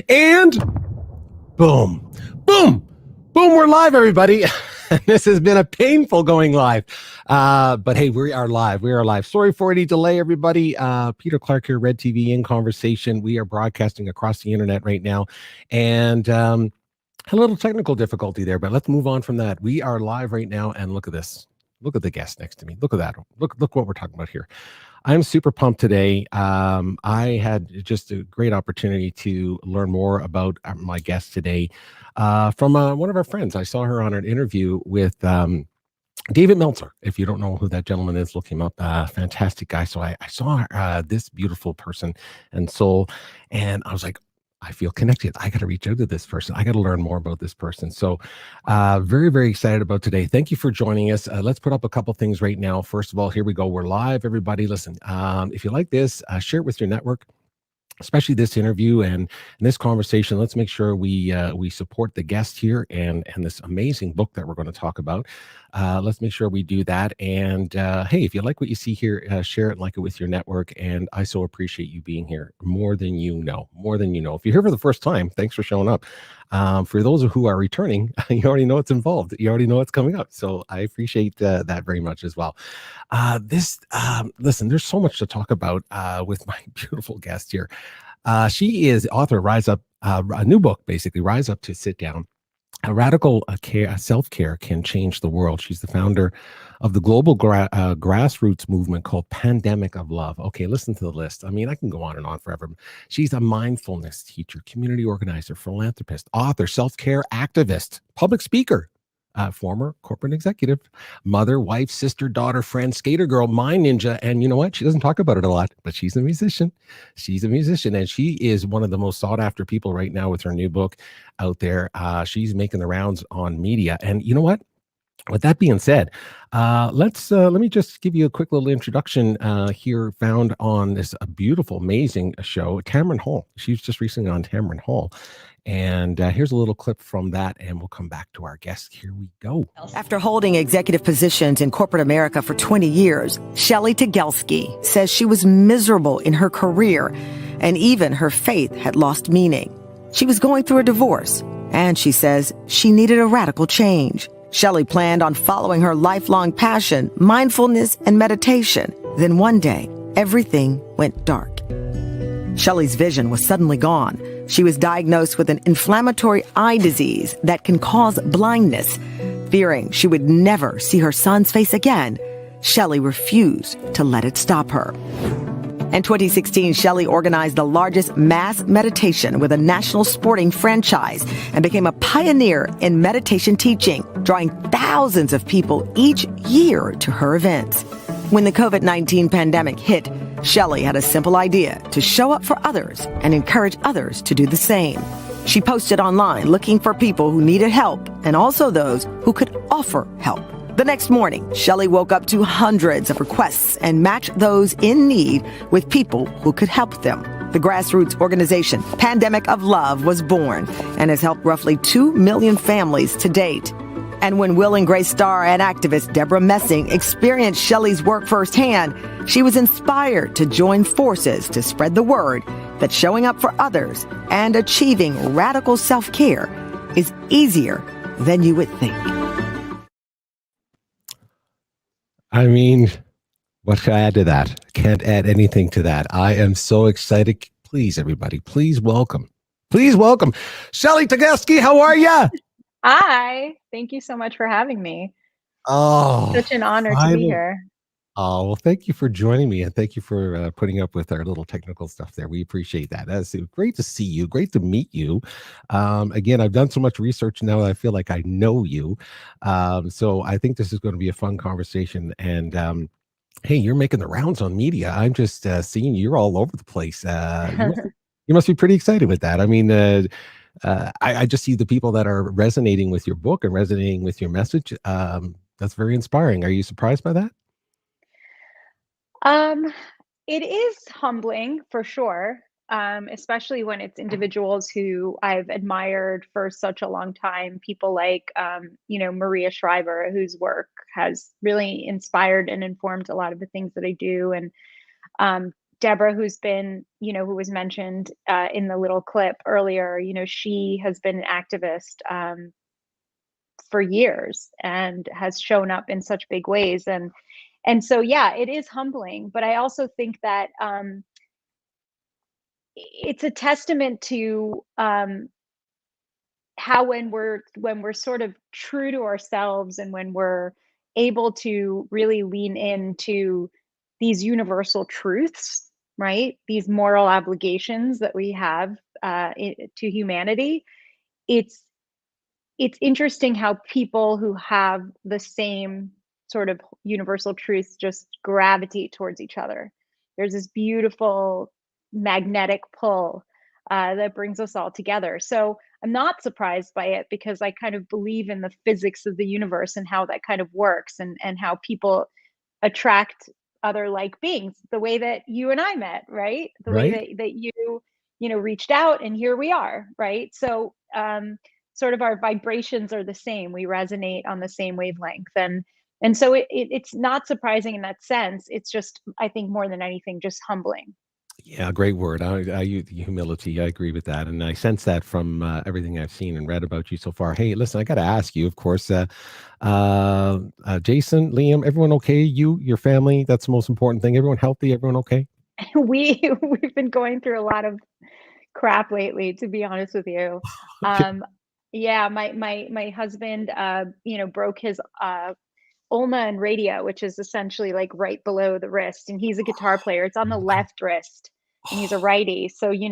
And boom, boom, boom, we're live, everybody. This has been a painful going live. But hey, we are live. We are live. Sorry for any delay, everybody. Peter Clark here, Red TV in conversation. We are broadcasting across the internet right now. And a little technical difficulty there, but let's move on from that. We are live right now, and look at this. Look at the guest next to me. Look at that. Look what we're talking about here. I'm super pumped today. I had just a great opportunity to learn more about my guest today from one of our friends. I saw her on an interview with David Meltzer. If you don't know who that gentleman is, look him up. Fantastic guy. So I saw this beautiful person and soul, and I was like, I feel connected. I got to reach out to this person. I got to learn more about this person. So very, very excited about today. Thank you for joining us. Let's put up a couple things right now. First of all, here we go. We're live, everybody. Listen, if you like this, share it with your network, especially this interview and this conversation. Let's make sure we support the guest here and this amazing book that we're going to talk about. Let's make sure we do that. And hey, if you like what you see here, share it and like it with your network. And I so appreciate you being here more than you know, more than you know. If you're here for the first time, thanks for showing up. For those who are returning, you already know what's involved. You already know what's coming up. So I appreciate that very much as well. Listen, there's so much to talk about with my beautiful guest here. She is author of Rise Up, a new book, basically, Rise Up to Sit Down. A radical self-care can change the world. She's the founder of the global grassroots movement called Pandemic of Love. Okay, listen to the list. I mean, I can go on and on forever. She's a mindfulness teacher, community organizer, philanthropist, author, self-care activist, public speaker, former corporate executive, mother, wife, sister, daughter, friend, skater girl, mind ninja. And you know what? She doesn't talk about it a lot, but she's a musician. She's a musician, and she is one of the most sought after people right now with her new book out there. She's making the rounds on media. And you know what? With that being said, let me just give you a quick little introduction here, found on this beautiful, amazing show, Tamron Hall. She's just recently on Tamron Hall. And here's a little clip from that, and we'll come back to our guest. Here we go. After holding executive positions in corporate America for 20 years, Shelly Tygielski says she was miserable in her career, and even her faith had lost meaning. She was going through a divorce, and she says she needed a radical change. Shelly planned on following her lifelong passion, mindfulness and meditation. Then one day, everything went dark. Shelly's vision was suddenly gone. She was diagnosed with an inflammatory eye disease that can cause blindness. Fearing she would never see her son's face again, Shelly refused to let it stop her. In 2016, Shelly organized the largest mass meditation with a national sporting franchise and became a pioneer in meditation teaching, drawing thousands of people each year to her events. When the COVID-19 pandemic hit, Shelly had a simple idea: to show up for others and encourage others to do the same. She posted online looking for people who needed help and also those who could offer help. The next morning, Shelly woke up to hundreds of requests and matched those in need with people who could help them. The grassroots organization Pandemic of Love was born and has helped roughly 2 million families to date. And when Will and Grace star and activist Deborah Messing experienced Shelly's work firsthand, she was inspired to join forces to spread the word that showing up for others and achieving radical self-care is easier than you would think. I mean, what can I add to that? Can't add anything to that. I am so excited. Please, everybody, please welcome Shelly Tygielski. How are you? Hi, thank you so much for having me. Oh, Such an honor to be here. Oh, well, thank you for joining me and thank you for putting up with our little technical stuff there. We appreciate that. That's great to see you. Great to meet you. Again, I've done so much research now that I feel like I know you. So I think this is going to be a fun conversation. And hey, you're making the rounds on media. I'm just seeing you're all over the place. You must be pretty excited with that. I mean, I just see the people that are resonating with your book and resonating with your message. That's very inspiring. Are you surprised by that? Um, it is humbling for sure, especially when it's individuals who I've admired for such a long time. People like, Maria Shriver, whose work has really inspired and informed a lot of the things that I do. And Deborah, who's been, who was mentioned in the little clip earlier, she has been an activist for years and has shown up in such big ways. And so, yeah, it is humbling, but I also think that it's a testament to how when we're sort of true to ourselves and when we're able to really lean into these universal truths, right? These moral obligations that we have to humanity. It's it's interesting how people who have the same sort of universal truths just gravitate towards each other. There's this beautiful magnetic pull that brings us all together. So I'm not surprised by it because I kind of believe in the physics of the universe and how that kind of works and how people attract other like beings, the way that you and I met, right? The way Right? that reached out and here we are, right? So sort of our vibrations are the same. We resonate on the same wavelength. And so it's not surprising in that sense. It's just, I think more than anything, just humbling. Yeah, great word. I use humility. I agree with that, and I sense that from everything I've seen and read about you so far. Hey, listen, I got to ask you, of course, Jason, Liam, everyone okay? You, your family, that's the most important thing. Everyone healthy? Everyone okay? We've been going through a lot of crap lately, to be honest with you. Okay. Um, yeah, my husband, broke his ulna and radio, which is essentially like right below the wrist, and he's a guitar player. It's on the left wrist, and he's a righty. So he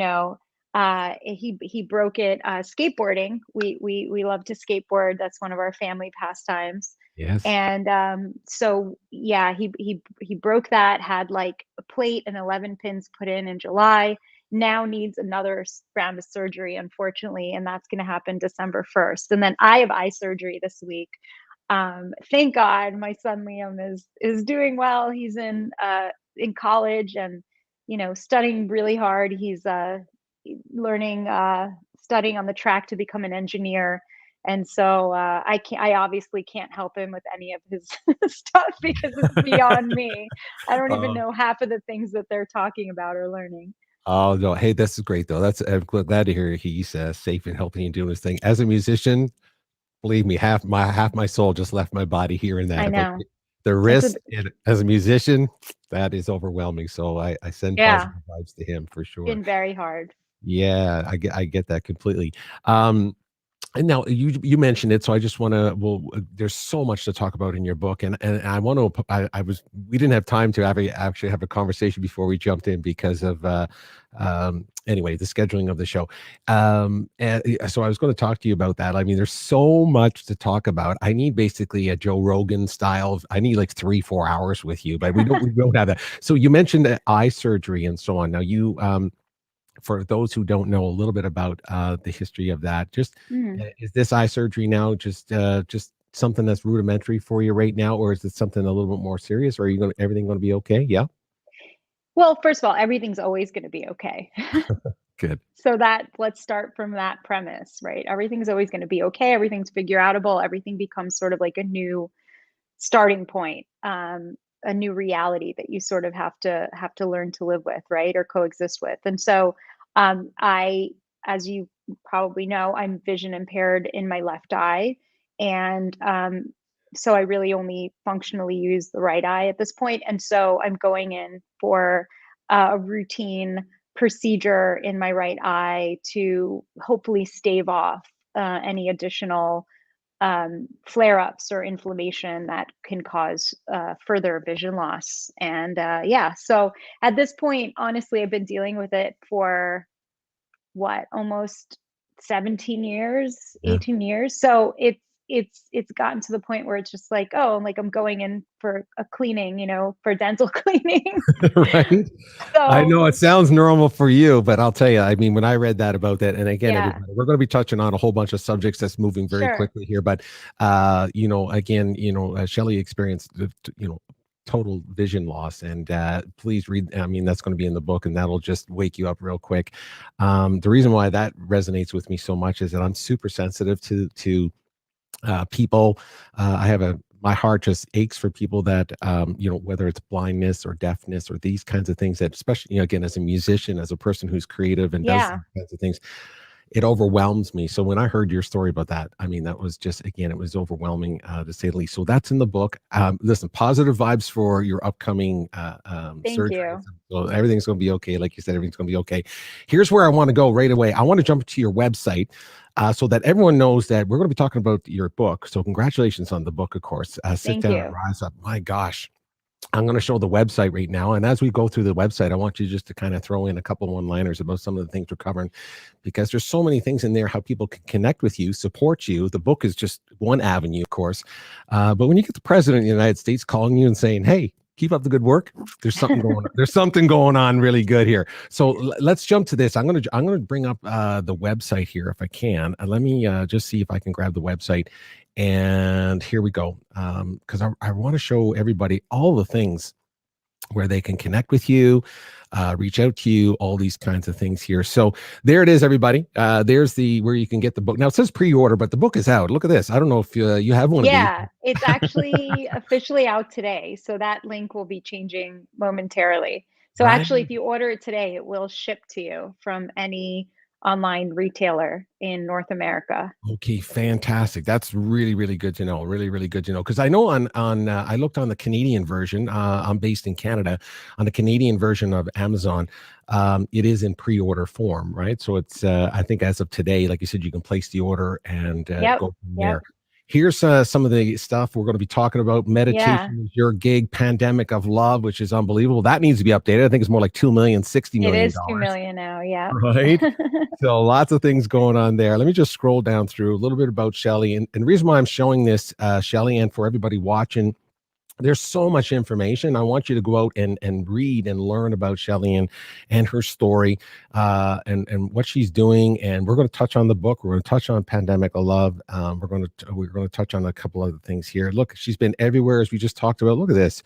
broke it skateboarding. We love to skateboard. That's one of our family pastimes. Yes. And so yeah, he broke that. Had like a plate and 11 pins put in July. Now needs another round of surgery, unfortunately, and that's going to happen December 1st. And then I have eye surgery this week. Thank God my son Liam is doing well. He's in college and studying really hard. He's learning studying on the track to become an engineer. And so I obviously can't help him with any of his stuff because it's beyond me. I don't even Uh, know half of the things that they're talking about or learning. oh no, hey, this is great though. I'm glad to hear he's safe and healthy and doing his thing. As a musician, believe me, half my soul just left my body hearing that I about know. the It's a wrist. And as a musician, that is overwhelming. So I send Yeah, positive vibes to him for sure. been very hard. Yeah, I get that completely. Um, and now you mentioned it, so I just want to. Well, there's so much to talk about in your book, and I want to. I was we didn't have time to actually have a conversation before we jumped in because of anyway the scheduling of the show. And so I was going to talk to you about that. I mean, there's so much to talk about. I need basically a Joe Rogan style. I need like 3-4 hours with you, but we don't have that. So you mentioned eye surgery and so on. Now you for those who don't know a little bit about the history of that, just Mhm. is this eye surgery now just something that's rudimentary for you right now, or is it something a little bit more serious? Or are you going everything going to be okay? Yeah, Well, first of all, everything's always going to be okay. good. So that let's start from that premise, right? Everything's always going to be okay. Everything's figure outable. Everything becomes sort of like a new starting point, a new reality that you sort of have to learn to live with, right, or coexist with. And so, I, as you probably know, I'm vision impaired in my left eye, and so I really only functionally use the right eye at this point. And so I'm going in for a routine procedure in my right eye to hopefully stave off any additional flare-ups or inflammation that can cause further vision loss. And so at this point, honestly, I've been dealing with it for almost 17 years, Yeah. 18 years. So it's gotten to the point where it's just like, oh, like I'm going in for a cleaning, for dental cleaning. Right? I So know it sounds normal for you, but I'll tell you, I mean, when I read that about that, and again, yeah, everybody, we're going to be touching on a whole bunch of subjects that's moving very sure. quickly here, but again, Shelly experienced, total vision loss, and please read. I mean, that's going to be in the book, and that'll just wake you up real quick. The reason why that resonates with me so much is that I'm super sensitive to people. I have my heart just aches for people that, whether it's blindness or deafness or these kinds of things that, especially, again, as a musician, as a person who's creative and does Yeah. these kinds of things, it overwhelms me. So when I heard your story about that, I mean, that was just, again, it was overwhelming, to say the least. So that's in the book. Listen, positive vibes for your upcoming Thank surgery. you. So everything's going to be okay. Like you said, everything's going to be okay. Here's where I want to go right away. I want to jump to your website, so that everyone knows that we're going to be talking about your book. So congratulations on the book, of course. Sit Thank Down you. and Rise Up. My gosh. I'm going to show the website right now. And as we go through the website, I want you just to kind of throw in a couple of one-liners about some of the things we're covering, because there's so many things in there, how people can connect with you, support you. The book is just one avenue, of course. But when you get the president of the United States calling you and saying, hey, keep up the good work, there's something going on. There's something going on really good here. So let's jump to this. I'm going to bring up the website here if I can. Let me just see if I can grab the website. And here we go. Because I want to show everybody all the things where they can connect with you, reach out to you, all these kinds of things here. So there it is, everybody. There's where you can get the book. Now it says pre-order, but the book is out. Look at this. I don't know if you have one of these. Yeah, it's actually officially out today. So that link will be changing momentarily. So Right. actually, if you order it today, it will ship to you from any online retailer in North America. Okay, fantastic. That's really, really good to know. Really, really good to know. Because I know I looked on the Canadian version. I'm based in Canada. On the Canadian version of Amazon, it is in pre-order form, right? So it's I think as of today, like you said, you can place the order and Yep. go from Yep. there. Here's some of the stuff we're going to be talking about. Yeah. Meditation is your gig. Pandemic of Love, which is unbelievable. That needs to be updated. I think it's more like $2,060 It million. is 2 million now. Yeah. Right? So lots of things going on there. Let me just scroll down through a little bit about Shelly. And the reason why I'm showing this, Shelly, and for everybody watching, there's so much information. I want you to go out and read and learn about Shelly and her story, and what she's doing. And we're going to touch on the book. We're going to touch on Pandemic of Love. We're going to touch on a couple other things here. Look, she's been everywhere, as we just talked about. Look at this.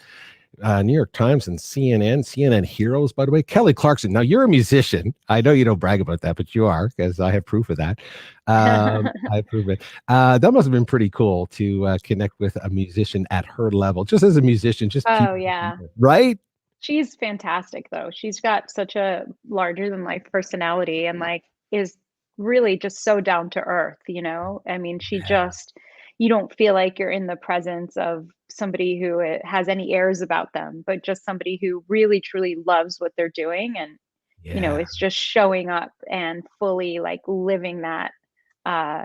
New York Times and CNN heroes, by the way. Kelly Clarkson. Now, you're a musician. I know you don't brag about that, but you are, because I have proof of that. I prove it. That must have been pretty cool to connect with a musician at her level, just as a musician, just Oh, people, yeah. right? She's fantastic, though. She's got such a larger than life personality and is really just so down to earth, I mean, Yeah. you don't feel like you're in the presence of somebody who has any airs about them, but just somebody who really truly loves what they're doing and, Yeah. is just showing up and fully living that.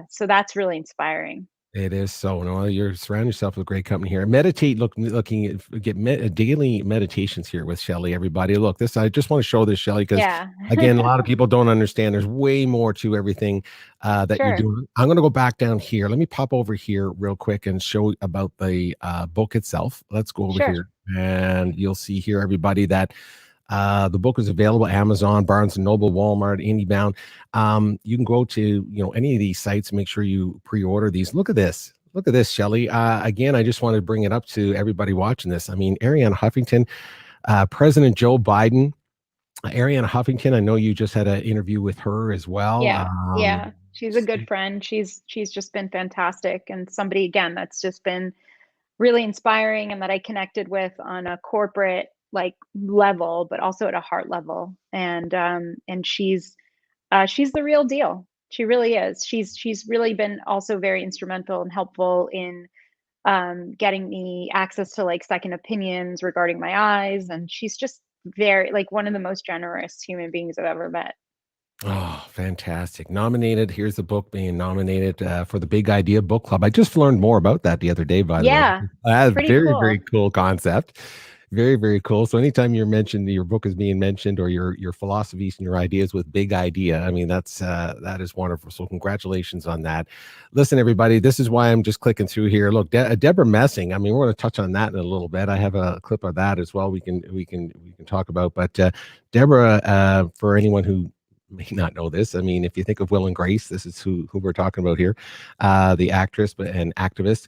So that's really inspiring. It is so. No, you're surrounding yourself with great company here. Meditate, looking at daily meditations here with Shelly. Everybody, look, this I just want to show this, Shelly, because Yeah. again, a lot of people don't understand. There's way more to everything that you're Sure. doing. I'm going to go back down here. Let me pop over here real quick and show about the book itself. Let's go over Sure. here, and you'll see here, everybody, that the book is available Amazon, Barnes and Noble, Walmart, IndieBound. You can go to any of these sites. Make sure you pre-order these. Look at this. Look at this, Shelly. Again, I just wanted to bring it up to everybody watching this. I mean, Arianna Huffington, President Joe Biden, Arianna Huffington. I know you just had an interview with her as well. Yeah. Yeah. She's a good friend. She's just been fantastic and somebody again that's just been really inspiring and that I connected with on a corporate level, but also at a heart level. And she's the real deal. She really is. She's really been also very instrumental and helpful in getting me access to second opinions regarding my eyes. And she's just very one of the most generous human beings I've ever met. Oh, fantastic. Nominated. Here's the book being nominated for the Big Idea Book Club. I just learned more about that the other day, by the way. Yeah, pretty Very, very cool. cool concept. Very, very cool. So anytime you're mentioned, your book is being mentioned, or your philosophies and your ideas with Big Idea, I mean, that is wonderful. So congratulations on that. Listen, everybody, this is why I'm just clicking through here. Look, 𝗟𝗏 Messing. I mean, we're going to touch on that in a little bit. I have a clip of that as well. We can talk about. But Deborah, for anyone who may not know this, I mean, if you think of Will and Grace, this is who we're talking about here, the actress and activist.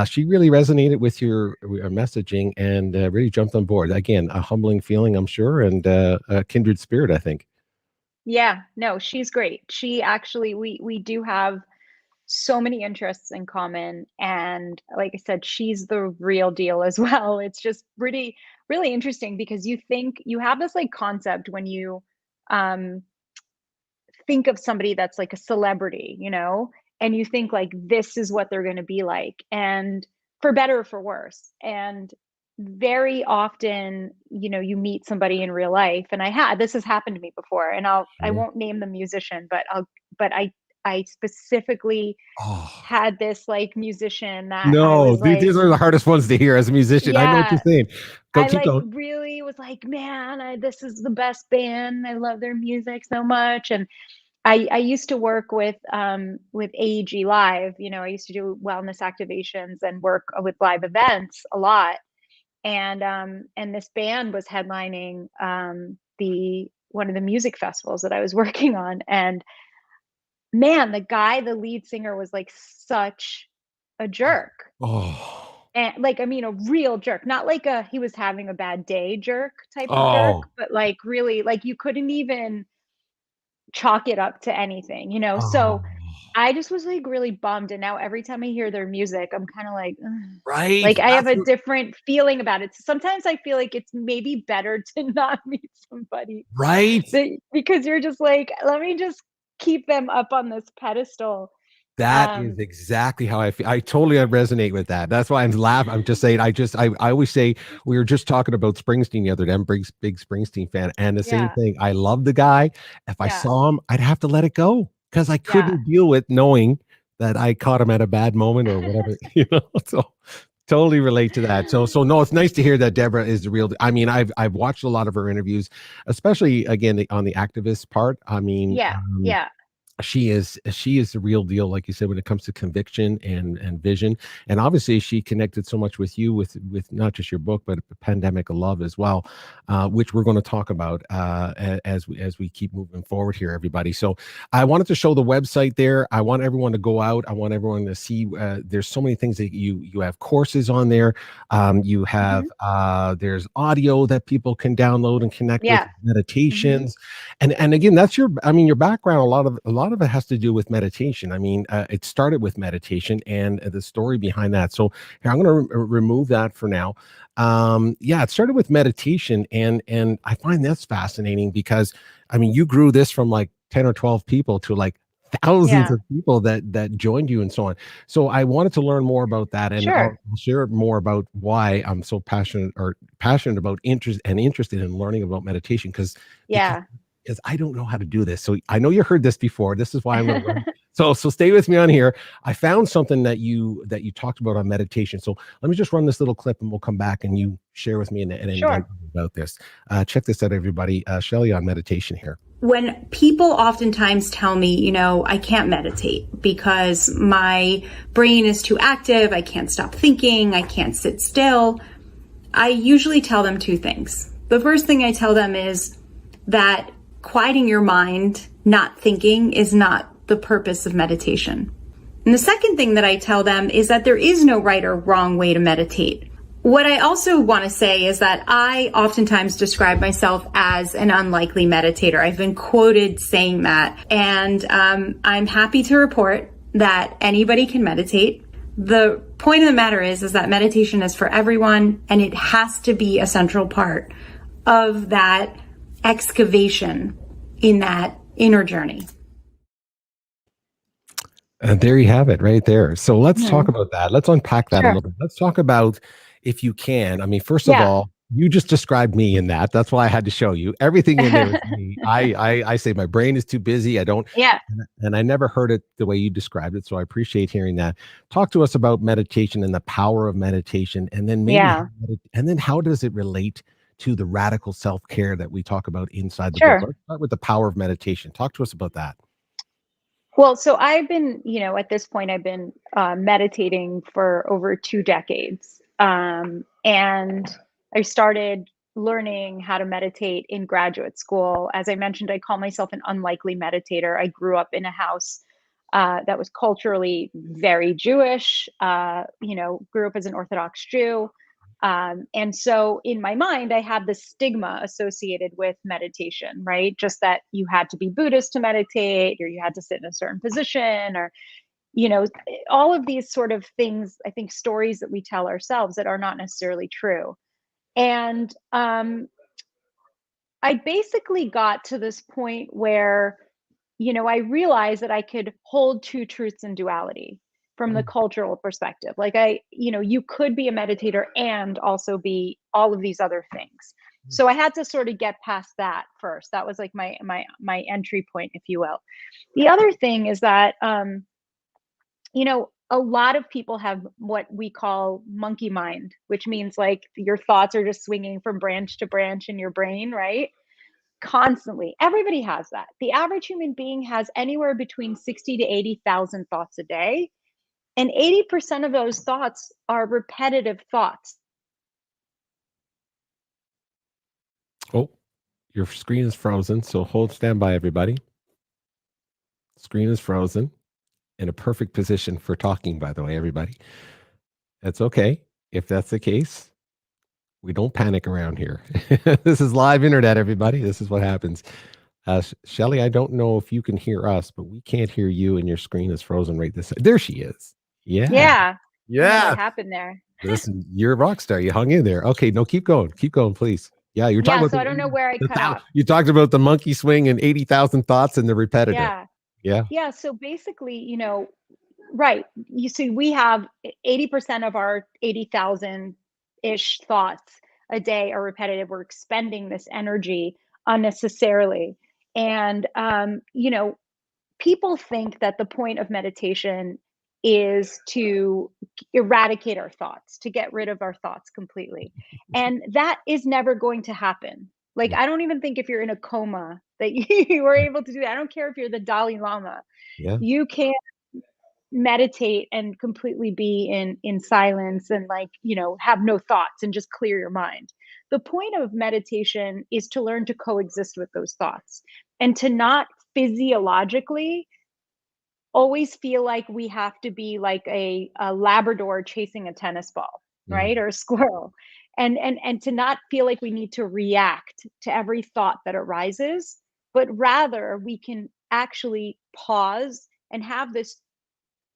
She really resonated with your messaging and really jumped on board. Again, a humbling feeling, I'm sure, and a kindred spirit, I think. Yeah, no, she's great. She actually, we do have so many interests in common, and like I said, she's the real deal as well. It's just really interesting because you have this like concept when you um think of somebody that's like a celebrity, and you think like this is what they're going to be like, and for better or for worse. And very often, you meet somebody in real life, and this has happened to me before, and I Sure. won't name the musician, but I specifically Oh, had this like musician that I no, was like, these are the hardest ones to hear as a musician. I know what you're yeah, saying. Go, I keep like going. really was like, man, this is the best band. I love their music so much. And I used to work with AEG Live. I used to do wellness activations and work with live events a lot. And this band was headlining the one of the music festivals that I was working on. And man, the lead singer was like such a jerk. Oh, And like, I mean, a real jerk, not like he was having a bad day jerk type of jerk, oh, but like really, like you couldn't even chalk it up to anything, oh, So I just was like really bummed. And now every time I hear their music, I'm kind of like, ugh. right. Like I have That's a different feeling about it. Sometimes I feel like it's maybe better to not meet somebody right. because you're just like, let me just keep them up on this pedestal. That is Um, exactly how I feel. I totally resonate with that. That's why I'm laughing. I'm just saying, I always say, we were just talking about Springsteen the other day. I'm a big Springsteen fan. And the same yeah, thing. I love the guy. If I yeah, saw him, I'd have to let it go because I yeah. couldn't deal with knowing that I caught him at a bad moment or whatever, So totally relate to that. So no, it's nice to hear that Deborah is the real. I mean, I've watched a lot of her interviews, especially again on the activist part. I mean, Yeah, yeah, she is the real deal, like you said, when it comes to conviction and vision. And obviously she connected so much with you with not just your book but Pandemic of Love as well, which we're going to talk about as we keep moving forward here, everybody. So I wanted to show the website there. I want everyone to go out. I want everyone to see, there's so many things that you have courses on there. You have mhm, there's audio that people can download and connect with, yeah, mhm, meditations. And again, that's your background. A lot of it has to do with meditation. I mean, it started with meditation and the story behind that. So here, I'm going to remove that for now. Yeah, it started with meditation, and I find that's fascinating because I mean, you grew this from like 10 or 12 people to like thousands yeah, of people that joined you and so on. So I wanted to learn more about that, and I'll sure, share more about why I'm so passionate about interested in learning about meditation because yeah. I don't know how to do this. So I know you heard this before. This is why I'm going to run. So stay with me on here. I found something that you talked about on meditation. So let me just run this little clip, and we'll come back and you share with me and Sure. about this. Check this out, everybody. Shelly on meditation here. When people oftentimes tell me, I can't meditate because my brain is too active, I can't stop thinking, I can't sit still, I usually tell them two things. The first thing I tell them is that quieting your mind, not thinking, is not the purpose of meditation. And the second thing that I tell them is that there is no right or wrong way to meditate. What I also want to say is that I oftentimes describe myself as an unlikely meditator. I've been quoted saying that, and I'm happy to report that anybody can meditate. The point of the matter is that meditation is for everyone, and it has to be a central part of that excavation in that inner journey. And there you have it right there. So let's talk Mhm. about that. Let's unpack that a Sure. little bit. Let's talk about, if you can, I mean, first of Yeah. all, You just described me in that. That's why I had to show you. Everything in there is me. I say my brain is too busy. I don't, Yeah. and I never heard it the way you described it. So I appreciate hearing that. Talk to us about meditation and the power of meditation, and then maybe, Yeah. and then how does it relate to the radical self-care that we talk about inside the book? Sure. Let's start with the power of meditation. Talk to us about that. Well, so I've been, at this point, I've been meditating for over 2 decades. And I started learning how to meditate in graduate school. As I mentioned, I call myself an unlikely meditator. I grew up in a house that was culturally very Jewish, grew up as an Orthodox Jew. And so in my mind, I had the stigma associated with meditation, right? Just that you had to be Buddhist to meditate, or you had to sit in a certain position, or, you know, all of these sort of things, I think stories that we tell ourselves that are not necessarily true. And I basically got to this point where, I realized that I could hold two truths in duality from the Mm. cultural perspective. Like you could be a meditator and also be all of these other things. So I had to sort of get past that first. That was like my entry point, if you will. The other thing is that a lot of people have what we call monkey mind, which means like your thoughts are just swinging from branch to branch in your brain, right? Constantly. Everybody has that. The average human being has anywhere between 60 to 80,000 thoughts a day, and 80% of those thoughts are repetitive thoughts. Oh, your screen is frozen. So stand by, everybody. Screen is frozen. In a perfect position for talking, by the way, everybody. That's okay. If that's the case, we don't panic around here. This is live internet, everybody. This is what happens. Shelly, I don't know if you can hear us, but we can't hear you, and your screen is frozen right this. There she is. Yeah. Yeah. I don't know Yeah. what happened there. Listen, you're a rock star. You hung in there. Okay, no, keep going. Keep going, please. Yeah, you're talking Yeah, about so I don't know where I cut off. you talked about the monkey swing and 80,000 thoughts and the repetitive. Yeah. Yeah. Yeah, so basically, right. You see, we have 80% of our 80,000-ish thoughts a day are repetitive. We're expending this energy unnecessarily. And, people think that the point of meditation is to eradicate our thoughts, to get rid of our thoughts completely. And that is never going to happen. Like, I don't even think if you're in a coma that you were able to do that. I don't care if you're the Dalai Lama. Yeah. You can meditate and completely be in silence and have no thoughts and just clear your mind. The point of meditation is to learn to coexist with those thoughts and to not physiologically always feel like we have to be like a Labrador chasing a tennis ball, Mm. right? Or a squirrel. And to not feel like we need to react to every thought that arises, but rather we can actually pause and have this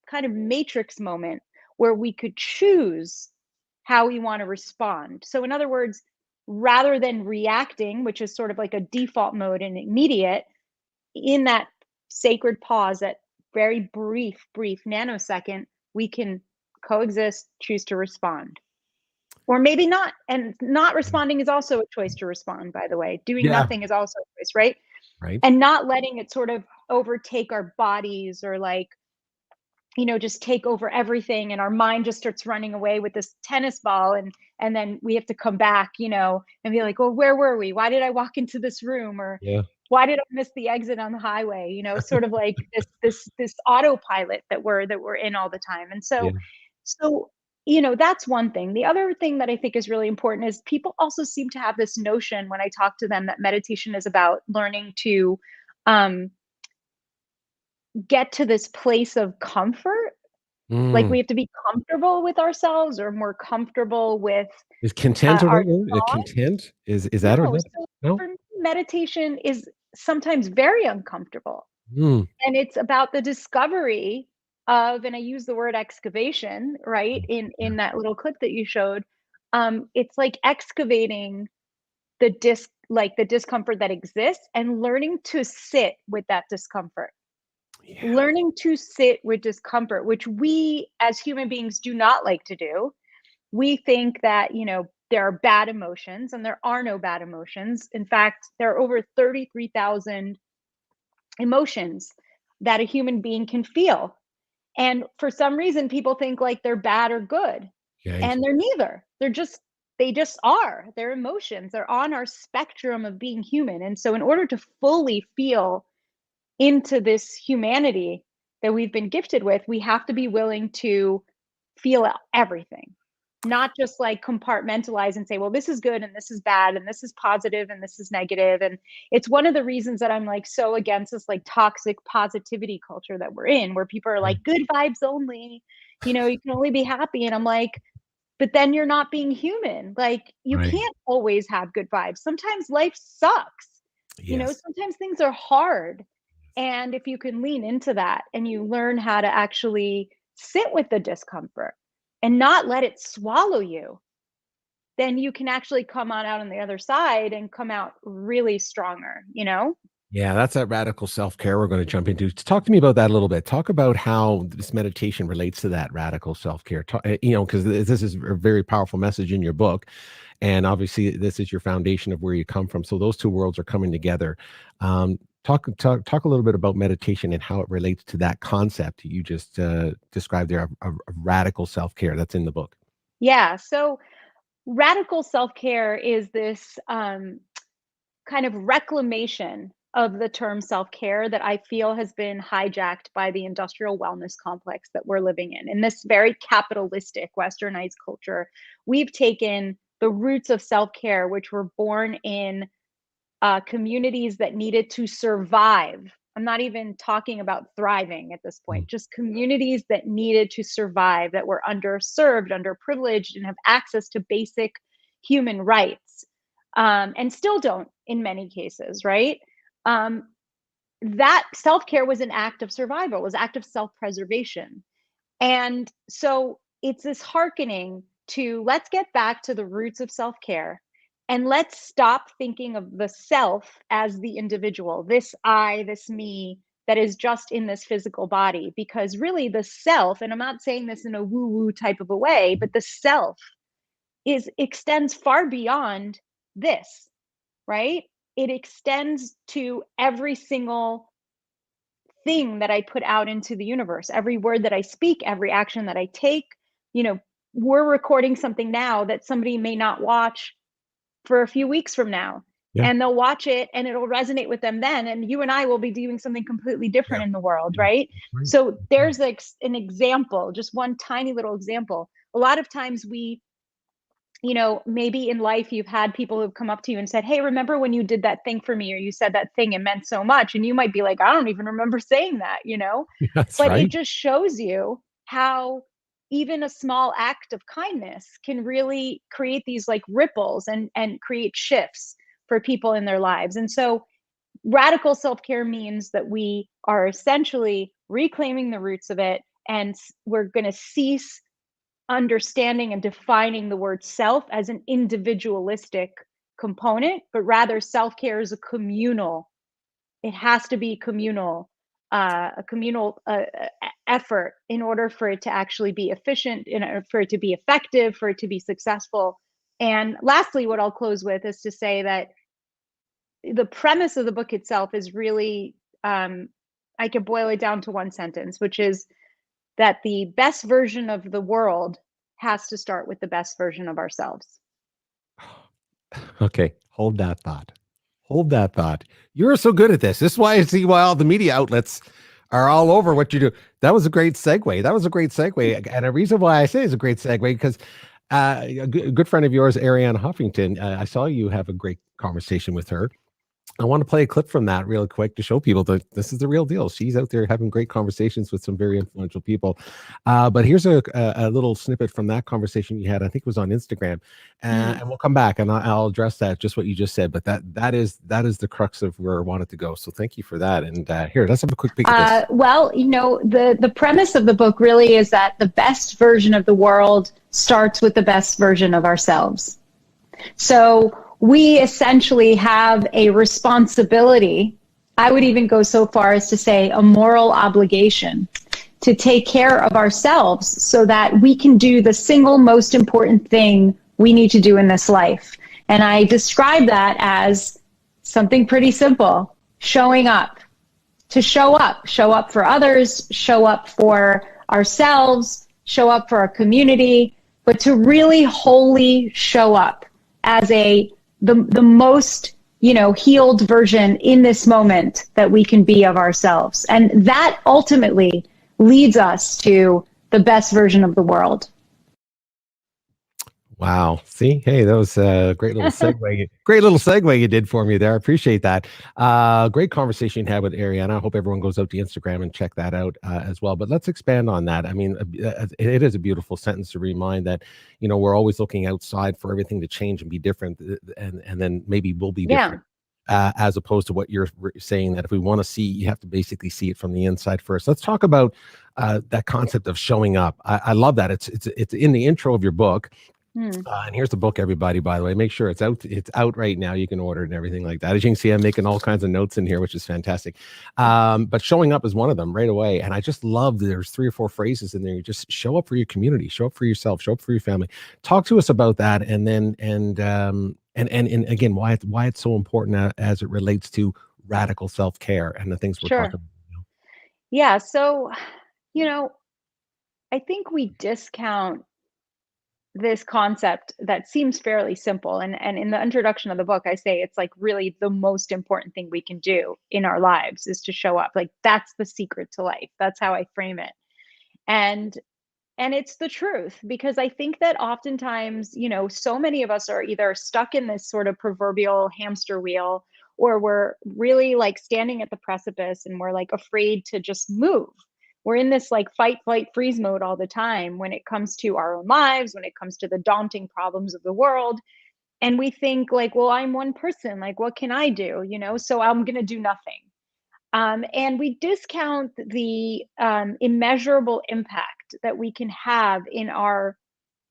kind of matrix moment where we could choose how we want to respond. So, in other words, rather than reacting, which is sort of like a default mode and immediate, in that sacred pause, that very brief nanosecond, we can coexist, choose to respond. Or maybe not. And not responding is also a choice to respond, by the way. Doing Yeah. nothing is also a choice, right? Right. And not letting it sort of overtake our bodies or just take over everything, and our mind just starts running away with this tennis ball, and then we have to come back, and be like, well, where were we? Why did I walk into this room? Or Yeah. why did I miss the exit on the highway? Sort of like this autopilot that we're in all the time. And Yeah. so that's one thing. The other thing that I think is really important is people also seem to have this notion when I talk to them that meditation is about learning to get to this place of comfort. Like we have to be comfortable with ourselves, or more comfortable with Is content a our right word? thoughts. Content is that a No, right? so No. for me, meditation is sometimes very uncomfortable, Mm. and it's about the discovery of, and I use the word excavation, right, in that little clip that you showed. It's like excavating the discomfort that exists, and learning to sit with that discomfort. Yeah. Learning to sit with discomfort, which we as human beings do not like to do. We think that, there are bad emotions and there are no bad emotions. In fact, there are over 33,000 emotions that a human being can feel. And for some reason, people think like they're bad or good. Okay. And they're neither. They just are. They're emotions. They're on our spectrum of being human. And so in order to fully feel into this humanity that we've been gifted with, we have to be willing to feel everything, not just like compartmentalize and say, well, this is good and this is bad and this is positive and this is negative. And it's one of the reasons that I'm like so against this like toxic positivity culture that we're in, where people are like good vibes only, you know, you can only be happy. And I'm like, but then you're not being human. Like you can't always have good vibes. Sometimes life sucks. You know, sometimes things are hard. And if you can lean into that and you learn how to actually sit with the discomfort and not let it swallow you, then you can actually come out on the other side and come out really stronger, you know? Yeah, that's that radical self-care we're going to jump into. Talk to me about that a little bit. Talk about how this meditation relates to that radical self-care. You know, because this is a very powerful message in your book. And obviously, this is your foundation of where you come from. So those two worlds are coming together. Talk a little bit about meditation and how it relates to that concept you just described there of radical self-care that's in the book. Yeah. So radical self-care is this kind of reclamation of the term self-care that I feel has been hijacked by the industrial wellness complex that we're living in. In this very capitalistic westernized culture, we've taken the roots of self-care, which were born in communities that needed to survive. I'm not even talking about thriving at this point, just communities that needed to survive, that were underserved, underprivileged, and have access to basic human rights, and still don't in many cases, right? That self-care was an act of survival, it was an act of self-preservation. And so it's this hearkening to let's get back to the roots of self-care. And let's stop thinking of the self as the individual, this I, this me, that is just in this physical body. Because really the self, and I'm not saying this in a woo-woo type of a way, but the self extends far beyond this, right? It extends to every single thing that I put out into the universe, every word that I speak, every action that I take. You know, we're recording something now that somebody may not watch for a few weeks from now, and they'll watch it and it'll resonate with them then. And you and I will be doing something completely different in the world, right? So there's like an example, just one tiny little example. A lot of times we, you know, maybe in life you've had people who've come up to you and said, hey, remember when you did that thing for me, or you said that thing, it meant so much. And you might be like, I don't even remember saying that, you know? But it just shows you how even a small act of kindness can really create these like ripples and create shifts for people in their lives. And so radical self-care means that we are essentially reclaiming the roots of it, and we're going to cease understanding and defining the word self as an individualistic component, but rather self-care is a communal. It has to be communal, a communal effort in order for it to actually be efficient, for it to be effective, for it to be successful. And lastly, what I'll close with is to say that the premise of the book itself is really, I could boil it down to one sentence, which is that the best version of the world has to start with the best version of ourselves. Okay, hold that thought. Hold that thought. You're so good at this. This is why I see why all the media outlets are all over what you do. That was a great segue. And a reason why I say it's a great segue, because a good friend of yours, Arianna Huffington, I saw you have a great conversation with her. I want to play a clip from that real quick to show people that this is the real deal. She's out there having great conversations with some very influential people. But here's a little snippet from that conversation you had. I think it was on Instagram, and we'll come back and I'll address that, just what you just said. But that is the crux of where I wanted to go. So thank you for that. And here, let's have a quick peek at this. Well, you know, the premise of the book really is that the best version of the world starts with the best version of ourselves. So we essentially have a responsibility, I would even go so far as to say a moral obligation, to take care of ourselves so that we can do the single most important thing we need to do in this life. And I describe that as something pretty simple: showing up. To show up for others, show up for ourselves, show up for our community, but to really wholly show up as the most, healed version in this moment that we can be of ourselves. And that ultimately leads us to the best version of the world. Wow. See, hey, that was a great little segue. Great little segue you did for me there. I appreciate that. Great conversation you had with Arianna. I hope everyone goes out to Instagram and check that out as well. But let's expand on that. I mean, it is a beautiful sentence to remind that, we're always looking outside for everything to change and be different. And then maybe we'll be different. As opposed to what you're saying, that if we want to see, you have to basically see it from the inside first. Let's talk about that concept of showing up. I love that. It's in the intro of your book. And here's the book, everybody, by the way. Make sure it's out. It's out right now. You can order it and everything like that. As you can see, I'm making all kinds of notes in here, which is fantastic. But showing up is one of them right away. And I just love there's 3 or 4 phrases in there. You just show up for your community, show up for yourself, show up for your family. Talk to us about that. And then, and again, why it's so important as it relates to radical self-care and the things we're talking about. Yeah. So, I think we discount this concept that seems fairly simple. And in the introduction of the book, I say it's like really the most important thing we can do in our lives is to show up. Like, that's the secret to life. That's how I frame it. And it's the truth, because I think that oftentimes, so many of us are either stuck in this sort of proverbial hamster wheel, or we're really like standing at the precipice and we're like afraid to just move. We're in this like fight, flight, freeze mode all the time when it comes to our own lives, when it comes to the daunting problems of the world. And we think like, well, I'm one person, like, what can I do? So I'm going to do nothing. And we discount the immeasurable impact that we can have in our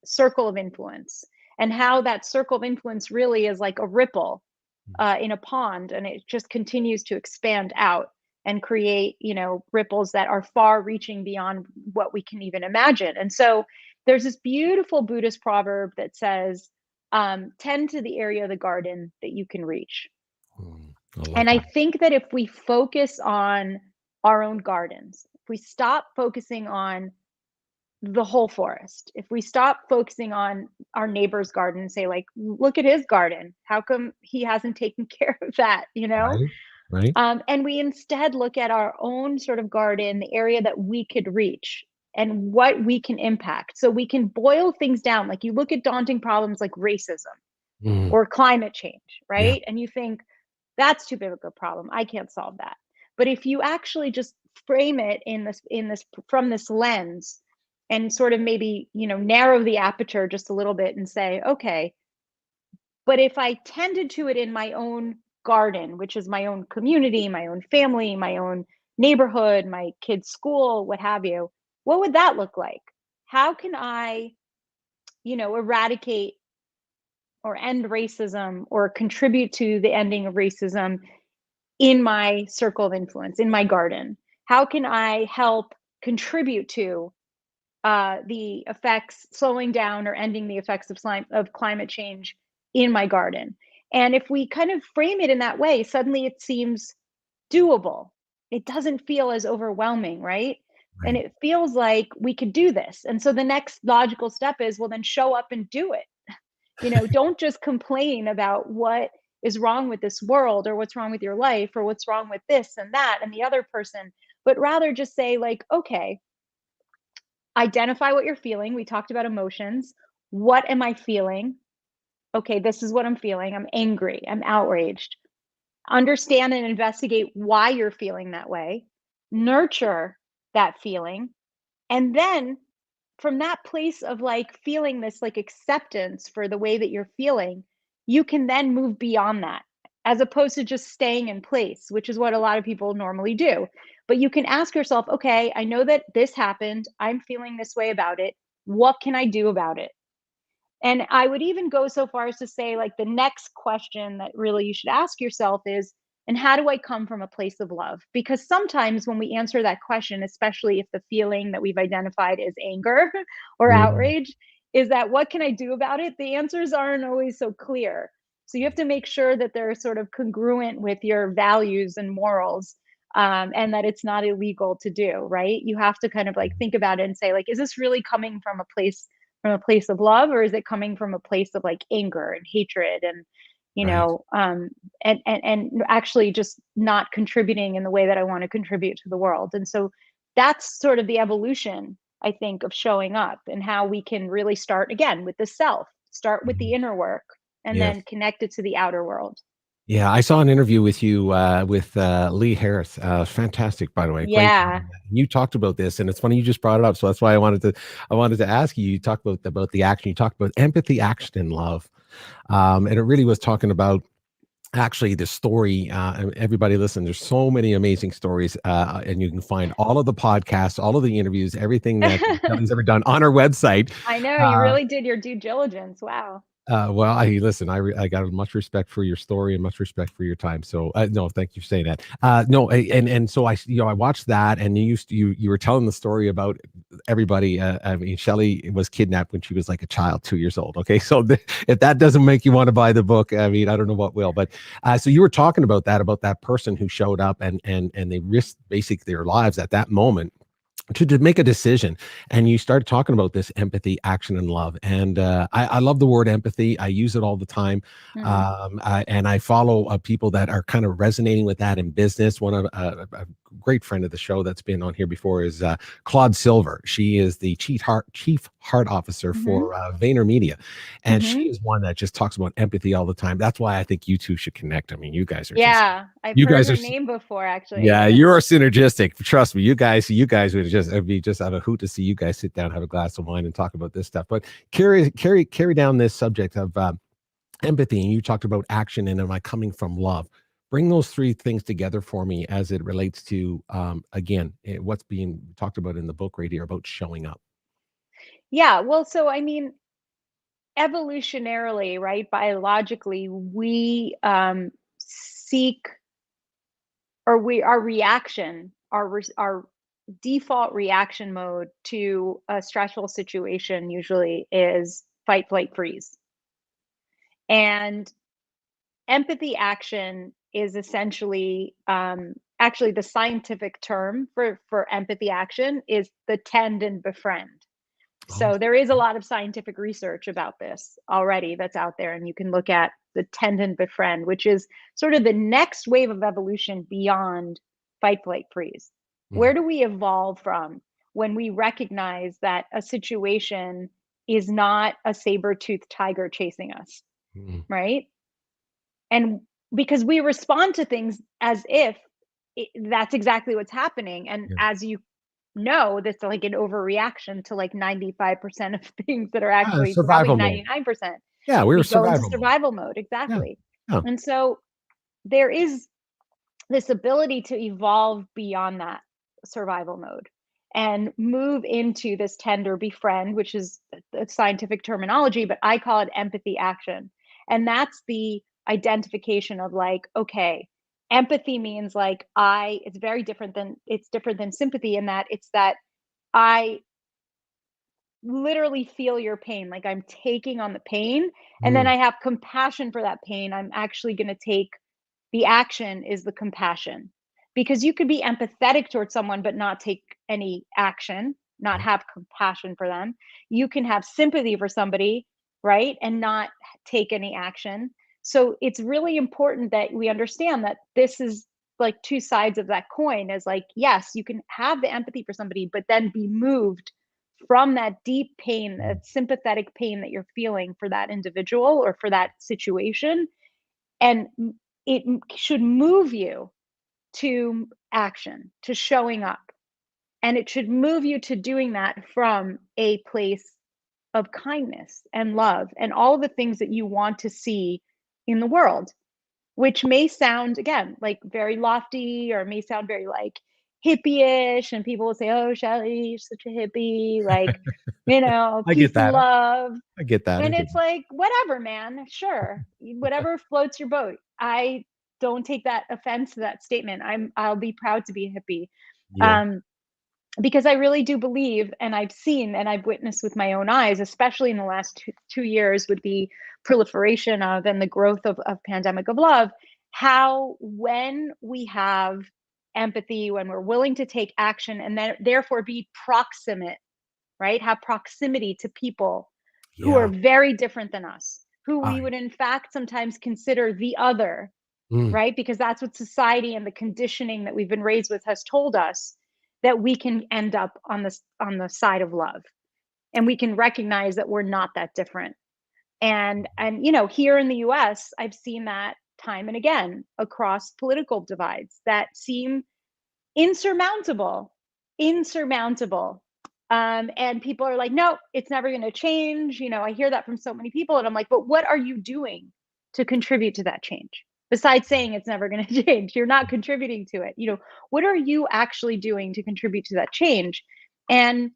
circle of influence, and how that circle of influence really is like a ripple in a pond, and it just continues to expand out and create, ripples that are far reaching beyond what we can even imagine. And so there's this beautiful Buddhist proverb that says, tend to the area of the garden that you can reach. I think that if we focus on our own gardens, if we stop focusing on the whole forest, if we stop focusing on our neighbor's garden and say like, look at his garden, how come he hasn't taken care of that, Right. And we instead look at our own sort of garden, the area that we could reach and what we can impact. So we can boil things down. Like, you look at daunting problems like racism or climate change, right? And you think, that's too big of a problem, I can't solve that. But if you actually just frame it in this from this lens, and sort of maybe, narrow the aperture just a little bit and say, okay, but if I tended to it in my own garden, which is my own community, my own family, my own neighborhood, my kids' school, what have you, what would that look like? How can I, eradicate or end racism or contribute to the ending of racism in my circle of influence, in my garden? How can I help contribute to the effects, slowing down or ending the effects of climate change in my garden? And if we kind of frame it in that way, suddenly it seems doable. It doesn't feel as overwhelming, right? And it feels like we could do this. And so the next logical step is, well, then show up and do it. Don't just complain about what is wrong with this world, or what's wrong with your life, or what's wrong with this and that and the other person, but rather just say like, okay, identify what you're feeling. We talked about emotions. What am I feeling? Okay, this is what I'm feeling. I'm angry. I'm outraged. Understand and investigate why you're feeling that way. Nurture that feeling. And then from that place of like feeling this like acceptance for the way that you're feeling, you can then move beyond that, as opposed to just staying in place, which is what a lot of people normally do. But you can ask yourself, okay, I know that this happened. I'm feeling this way about it. What can I do about it? And I would even go so far as to say, like, the next question that really you should ask yourself is, and how do I come from a place of love? Because sometimes when we answer that question, especially if the feeling that we've identified is anger or outrage, is that what can I do about it? The answers aren't always so clear. So you have to make sure that they're sort of congruent with your values and morals, and that it's not illegal to do, right? You have to kind of like think about it and say, like, is this really coming from a place of love, or is it coming from a place of like anger and hatred and Right. and actually just not contributing in the way that I want to contribute to the world. And so that's sort of the evolution, I think, of showing up, and how we can really start again with the self, start with the Mhm. inner work, and Yes. then connect it to the outer world. Yeah, I saw an interview with you with Lee Harris. Fantastic, by the way. Great. Yeah. You talked about this, and it's funny you just brought it up. So that's why I wanted to ask you. You talked about the action. You talked about empathy, action, and love, and it really was talking about actually the story. And everybody listen. There's so many amazing stories, and you can find all of the podcasts, all of the interviews, everything that Kelly's ever done on our website. I know you Uh, really did your due diligence. Wow. well, I got much respect for your story and much respect for your time. So, no, thank you for saying that. No, and so I watched that, and you were telling the story about everybody. I mean, Shelly was kidnapped when she was like a child, 2 years old. Okay, so if that doesn't make you want to buy the book, I mean, I don't know what will. But so you were talking about that person who showed up and they risked basically their lives at that moment to make a decision. And you started talking about this empathy, action, and love. And I love the word empathy. I use it all the time. Mhm. And I follow people that are kind of resonating with that in business. One of a great friend of the show that's been on here before is 𝗂𝗏 𝘠𝗟. She is the chief heart officer Mhm. for VaynerMedia. And she Mhm. is one that just talks about empathy all the time. That's why I think you two should connect. I mean, Yeah, I've you heard guys her are name before, actually. yeah, you're synergistic. Trust me, you guys would just it'd be just out of hoot to see you guys sit down, have a glass of wine, and talk about this stuff. But carry down this subject of empathy, and you talked about action, and am I coming from love? Bring those three things together for me as it relates to again what's being talked about in the book right here about showing up. Yeah, well, so I mean, evolutionarily, right, biologically, we seek, or our reaction, our default reaction mode to a stressful situation usually is fight, flight, freeze. And empathy action is essentially, actually, the scientific term for empathy action is the tend and befriend. Oh, So there is a lot of scientific research about this already that's out there, and you can look at the tend and befriend, which is sort of the next wave of evolution beyond fight, flight, freeze. mhm, Where do we evolve from when we recognize that a situation is not a saber-toothed tiger chasing us, mhm. right? And because we respond to things as if that's exactly what's happening. And Yeah. as you know, that's like an overreaction to like 95% of things that are Ah, actually probably survival mode. 99%. Yeah, we were We go into survival mode. survival mode, Yeah, exactly. yeah. And so there is this ability to evolve beyond that survival mode and move into this tender befriend, which is the scientific terminology, but I call it empathy action. And that's the identification of like, okay, empathy means like it's very different than, it's different than sympathy, in that it's that I literally feel your pain, like I'm taking on the pain, and then Mm, I have compassion for that pain. I'm actually going to take the action is the compassion. Because you could be empathetic towards someone but not take any action, not yeah. have compassion for them. You can have sympathy for somebody, right? And not take any action. So it's really important that we understand that this is like two sides of that coin, is like, yes, you can have the empathy for somebody, but then be moved from that deep pain, Mm, that sympathetic pain that you're feeling for that individual or for that situation. And should move you to action, to showing up. And it should move you to doing that from a place of kindness and love and all the things that you want to see in the world, which may sound, again, like very lofty, or may sound very like hippie-ish. And people will say, oh, Shelly, you're such a hippie, like, I get peace and that. love. I get that. I And get it's like, whatever, man. Sure. Whatever floats your boat. I don't take that offense to that statement. I'll be proud to be a hippie. yeah. Um, because I really do believe, and I've seen and I've witnessed with my own eyes, especially in the last 2 years with the proliferation of and the growth of Pandemic of Love, how when we have empathy, when we're willing to take action and then therefore be proximate, right? Have proximity to people who are Yeah. very different than us, who we I, would in fact sometimes consider the other, mm, right? Because that's what society and the conditioning that we've been raised with has told us, that we can end up on the side of love, and we can recognize that we're not that different. And here in the US, I've seen that time and again across political divides that seem insurmountable, insurmountable. And people are like, no, it's never going to change. I hear that from so many people. And I'm like, but what are you doing to contribute to that change? Besides saying it's never going to change, you're not contributing to it. What are you actually doing to contribute to that change? And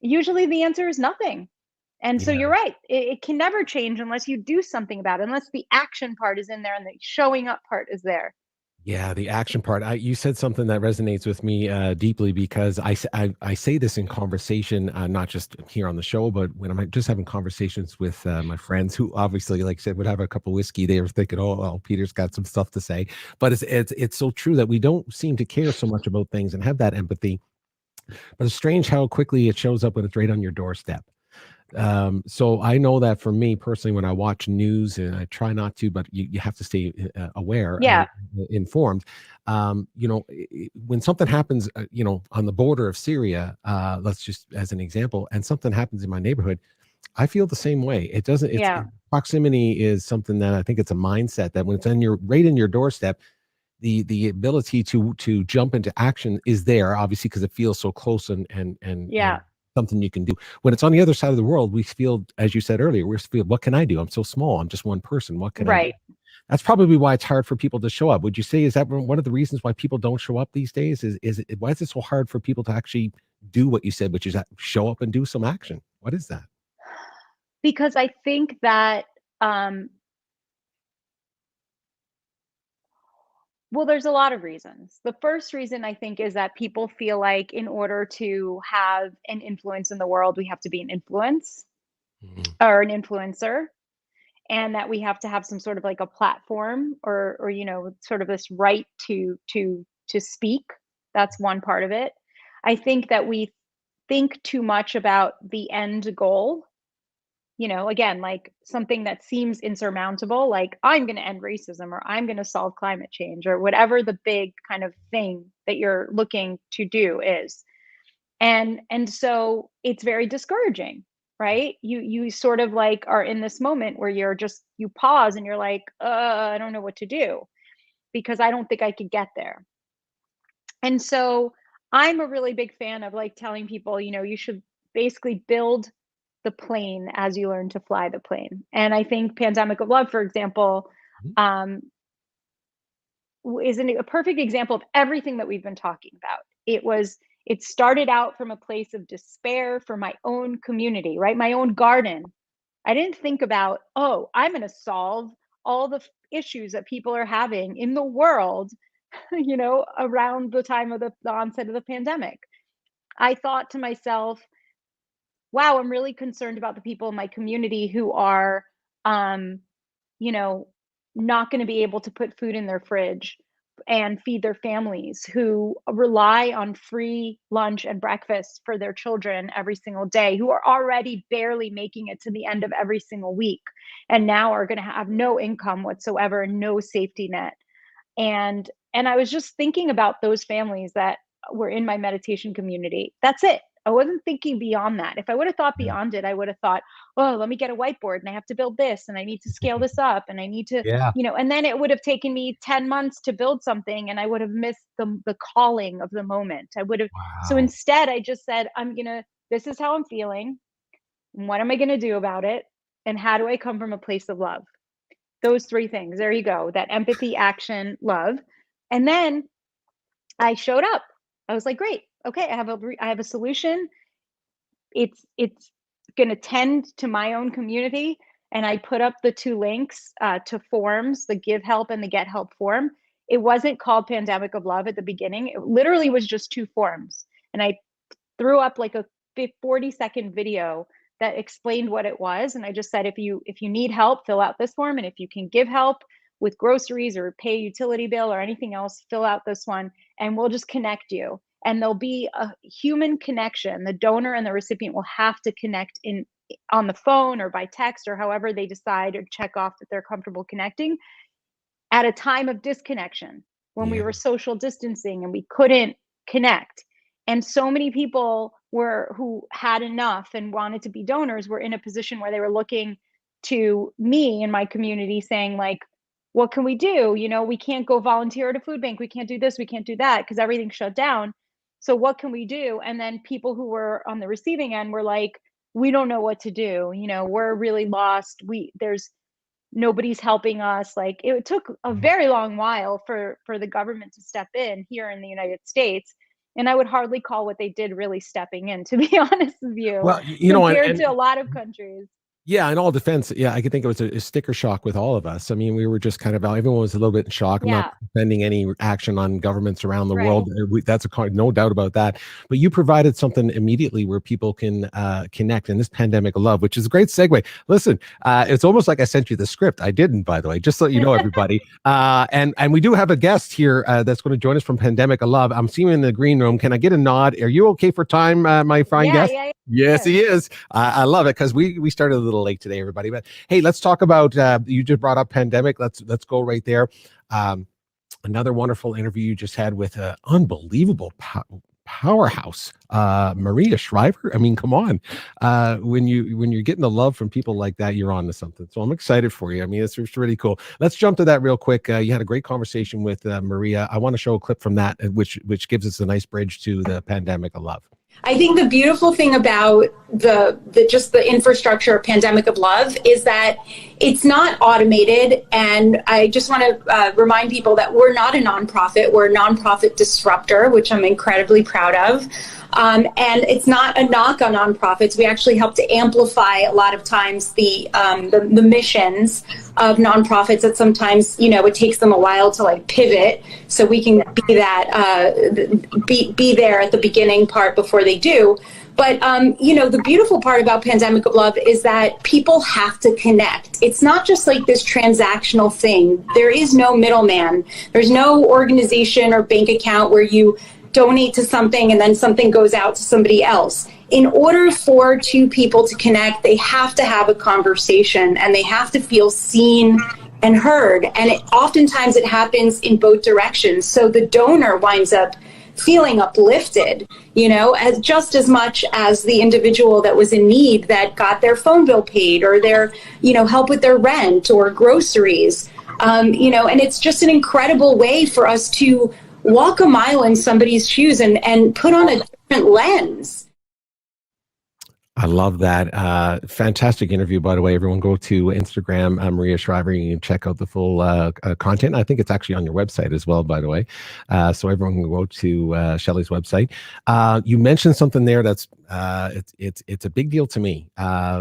usually the answer is nothing. And so yeah. you're right. It can never change unless you do something about it, unless the action part is in there and the showing up part is there. Yeah, the action part. You said something that resonates with me deeply because I say this in conversation, not just here on the show, but when I'm just having conversations with my friends who obviously, like I said, would have a cup of whiskey. They were thinking, "Oh, well, Peter's got some stuff to say." But it's so true that we don't seem to care so much about things and have that empathy. But it's strange how quickly it shows up when it's right on your doorstep. So I know that for me personally, when I watch news, and I try not to, but you have to stay aware and Yeah. informed. When something happens, on the border of Syria, let's just as an example, and something happens in my neighborhood, I feel the same way. It doesn't. Yeah. Proximity is something that I think it's a mindset that when it's right in your doorstep, the ability to jump into action is there, obviously, because it feels so close and Yeah. something you can do. When it's on the other side of the world, we feel, as you said earlier, we feel, what can I do? I'm so small. I'm just one person. What can I do? Right. That's probably why it's hard for people to show up. Would you say, is that one of the reasons why people don't show up these days? Why is it so hard for people to actually do what you said, which is show up and do some action? What is that? Because I think that, well, there's a lot of reasons. The first reason I think is that people feel like in order to have an influence in the world, we have to be an influence Mhm. or an influencer, and that we have to have some sort of like a platform or sort of this right to speak. That's one part of it. I think that we think too much about the end goal. Again, like something that seems insurmountable, like I'm going to end racism or I'm going to solve climate change or whatever the big kind of thing that you're looking to do is. And so it's very discouraging, right? You sort of like are in this moment where you pause and you're like, I don't know what to do because I don't think I could get there. And so I'm a really big fan of like telling people, you should basically build the plane as you learn to fly the plane. And I think Pandemic of Love, for example, um, is a perfect example of everything that we've been talking about. It started out from a place of despair for my own community, right? My own garden. I didn't think about, oh, I'm going to solve all the issues that people are having in the world, around the time of the onset of the pandemic. I thought to myself, wow, I'm really concerned about the people in my community who are, um, you know, not going to be able to put food in their fridge and feed their families, who rely on free lunch and breakfast for their children every single day, who are already barely making it to the end of every single week, and now are going to have no income whatsoever, no safety net. And I was just thinking about those families that were in my meditation community. That's it. I wasn't thinking beyond that. If I would have thought Yeah. beyond it, I would have thought, oh, let me get a whiteboard and I have to build this and I need to scale this up and I need to, Yeah. and then it would have taken me 10 months to build something and I would have missed the calling of the moment. I would have. So Wow. instead, I just said, this is how I'm feeling. What am I going to do about it? And how do I come from a place of love? Those three things. There you go. That empathy, action, love. And then I showed up. I was like, great. Okay, I have a solution. It's going to tend to my own community, and I put up the two links to forms, the Give Help and the Get Help form. It wasn't called Pandemic of Love at the beginning. It literally was just two forms, and I threw up like a 40-second video that explained what it was. And I just said, if you need help, fill out this form. And if you can give help with groceries or pay a utility bill or anything else, fill out this one and we'll just connect you. And there'll be a human connection. The donor and the recipient will have to connect on the phone or by text or however they decide or check off that they're comfortable connecting at a time of disconnection when we were social distancing and we couldn't connect. And so many people who had enough and wanted to be donors were in a position where they were looking to me and my community saying like, what can we do? You know, we can't go volunteer at a food bank. We can't do this. We can't do that because everything's shut down. So what can we do? And then people who were on the receiving end were like, we don't know what to do. You know, we're really lost. Nobody's helping us. Like it took a very long while for the government to step in here in the United States. And I would hardly call what they did really stepping in, to be honest with you, Well, you know, compared to a lot of countries. Yeah, in all defense, yeah, I could think it was a sticker shock with all of us. I mean, we were just kind of, everyone was a little bit in shock. I'm not defending any action on governments around the world. That's no doubt about that. But you provided something immediately where people can connect in this pandemic of love, which is a great segue. Listen, it's almost like I sent you the script. I didn't, by the way, just so you know, everybody. And we do have a guest here that's going to join us from Pandemic of Love. I'm seeing him in the green room. Can I get a nod? Are you okay for time, my fine guest? Yeah. Yes, he is. I love it because we started a little late today, everybody. But hey, let's talk about. You just brought up pandemic. Let's go right there. Another wonderful interview you just had with an unbelievable powerhouse, Maria Shriver. I mean, come on. When you're getting the love from people like that, you're on to something. So I'm excited for you. I mean, it's really cool. Let's jump to that real quick. You had a great conversation with Maria. I want to show a clip from that, which gives us a nice bridge to the pandemic of love. I think the beautiful thing about the infrastructure of Pandemic of Love is that it's not automated. And I just want to remind people that we're not a nonprofit. We're a nonprofit disruptor, which I'm incredibly proud of. And it's not a knock on nonprofits. We actually help to amplify a lot of times the missions of nonprofits that sometimes, you know, it takes them a while to like pivot. So we can be that, be there at the beginning part before they do. But, you know, the beautiful part about Pandemic of Love is that people have to connect. It's not just like this transactional thing. There is no middleman. There's no organization or bank account where you donate to something and then something goes out to somebody else. In order for two people to connect, they have to have a conversation and they have to feel seen and heard. And oftentimes it happens in both directions. So the donor winds up feeling uplifted, you know, just as much as the individual that was in need that got their phone bill paid or their, you know, help with their rent or groceries, you know, and it's just an incredible way for us to walk a mile in somebody's shoes and put on a different lens. I love that. Fantastic interview, by the way. Everyone go to Instagram, Maria Shriver. You can check out the full content. I think it's actually on your website as well, by the way. So everyone can go to Shelly's website. You mentioned something there that's it's a big deal to me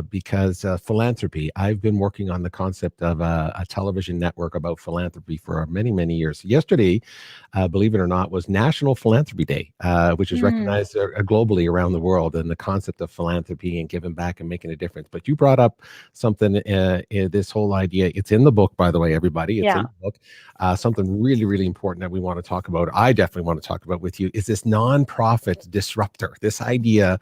because philanthropy. I've been working on the concept of a television network about philanthropy for many, many years. Yesterday, believe it or not, was National Philanthropy Day, which is recognized globally around the world, and the concept of philanthropy and giving back and making a difference. But you brought up something, this whole idea. It's in the book, by the way, everybody. It's in the book. Something really, really important that we want to talk about. I definitely want to talk about with you is this nonprofit disruptor. This idea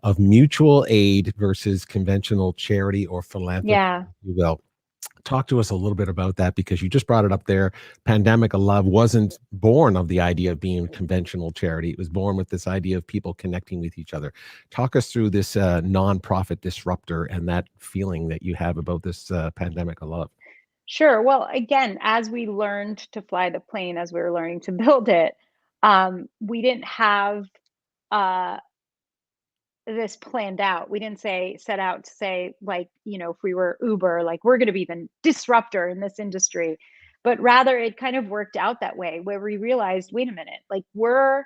of mutual aid versus conventional charity or philanthropy, if you will. Talk to us a little bit about that, because you just brought it up there. Pandemic of Love wasn't born of the idea of being conventional charity. It was born with this idea of people connecting with each other. Talk us through this nonprofit disruptor and that feeling that you have about this Pandemic of Love. Sure. Well, again, as we learned to fly the plane, as we were learning to build it, we didn't have this planned out. We didn't set out to say, like, you know, if we were Uber, like, we're going to be the disruptor in this industry, but rather it kind of worked out that way, where we realized, wait a minute, like, we're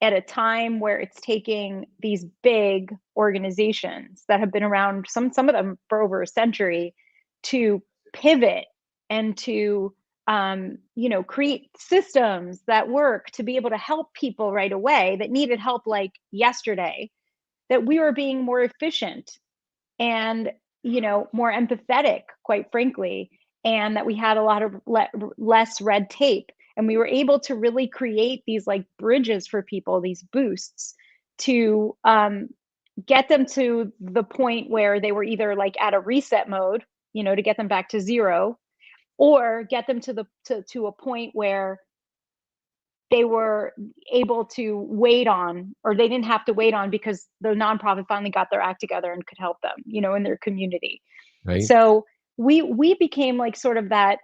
at a time where it's taking these big organizations that have been around, some of them for over a century, to pivot and to create systems that work to be able to help people right away that needed help like yesterday, that we were being more efficient and, more empathetic, quite frankly, and that we had a lot of less red tape. And we were able to really create these like bridges for people, these boosts to get them to the point where they were either like at a reset mode, to get them back to zero, or get them to a point where they were able to wait on, or they didn't have to wait on because the nonprofit finally got their act together and could help them, in their community. Right. So we became like sort of that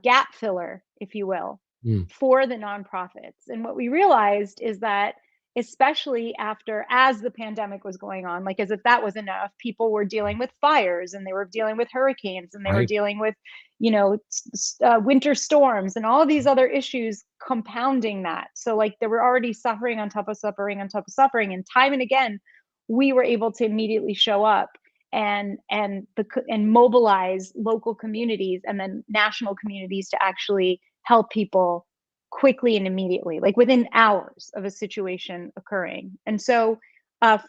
gap filler, if you will, for the nonprofits. And what we realized is that, especially as the pandemic was going on, like as if that was enough, people were dealing with fires, and they were dealing with hurricanes, and they were dealing with, winter storms and all of these other issues compounding that. So like they were already suffering on top of suffering on top of suffering. And time and again, we were able to immediately show up and mobilize local communities and then national communities to actually help people quickly and immediately, like within hours of a situation occurring. And so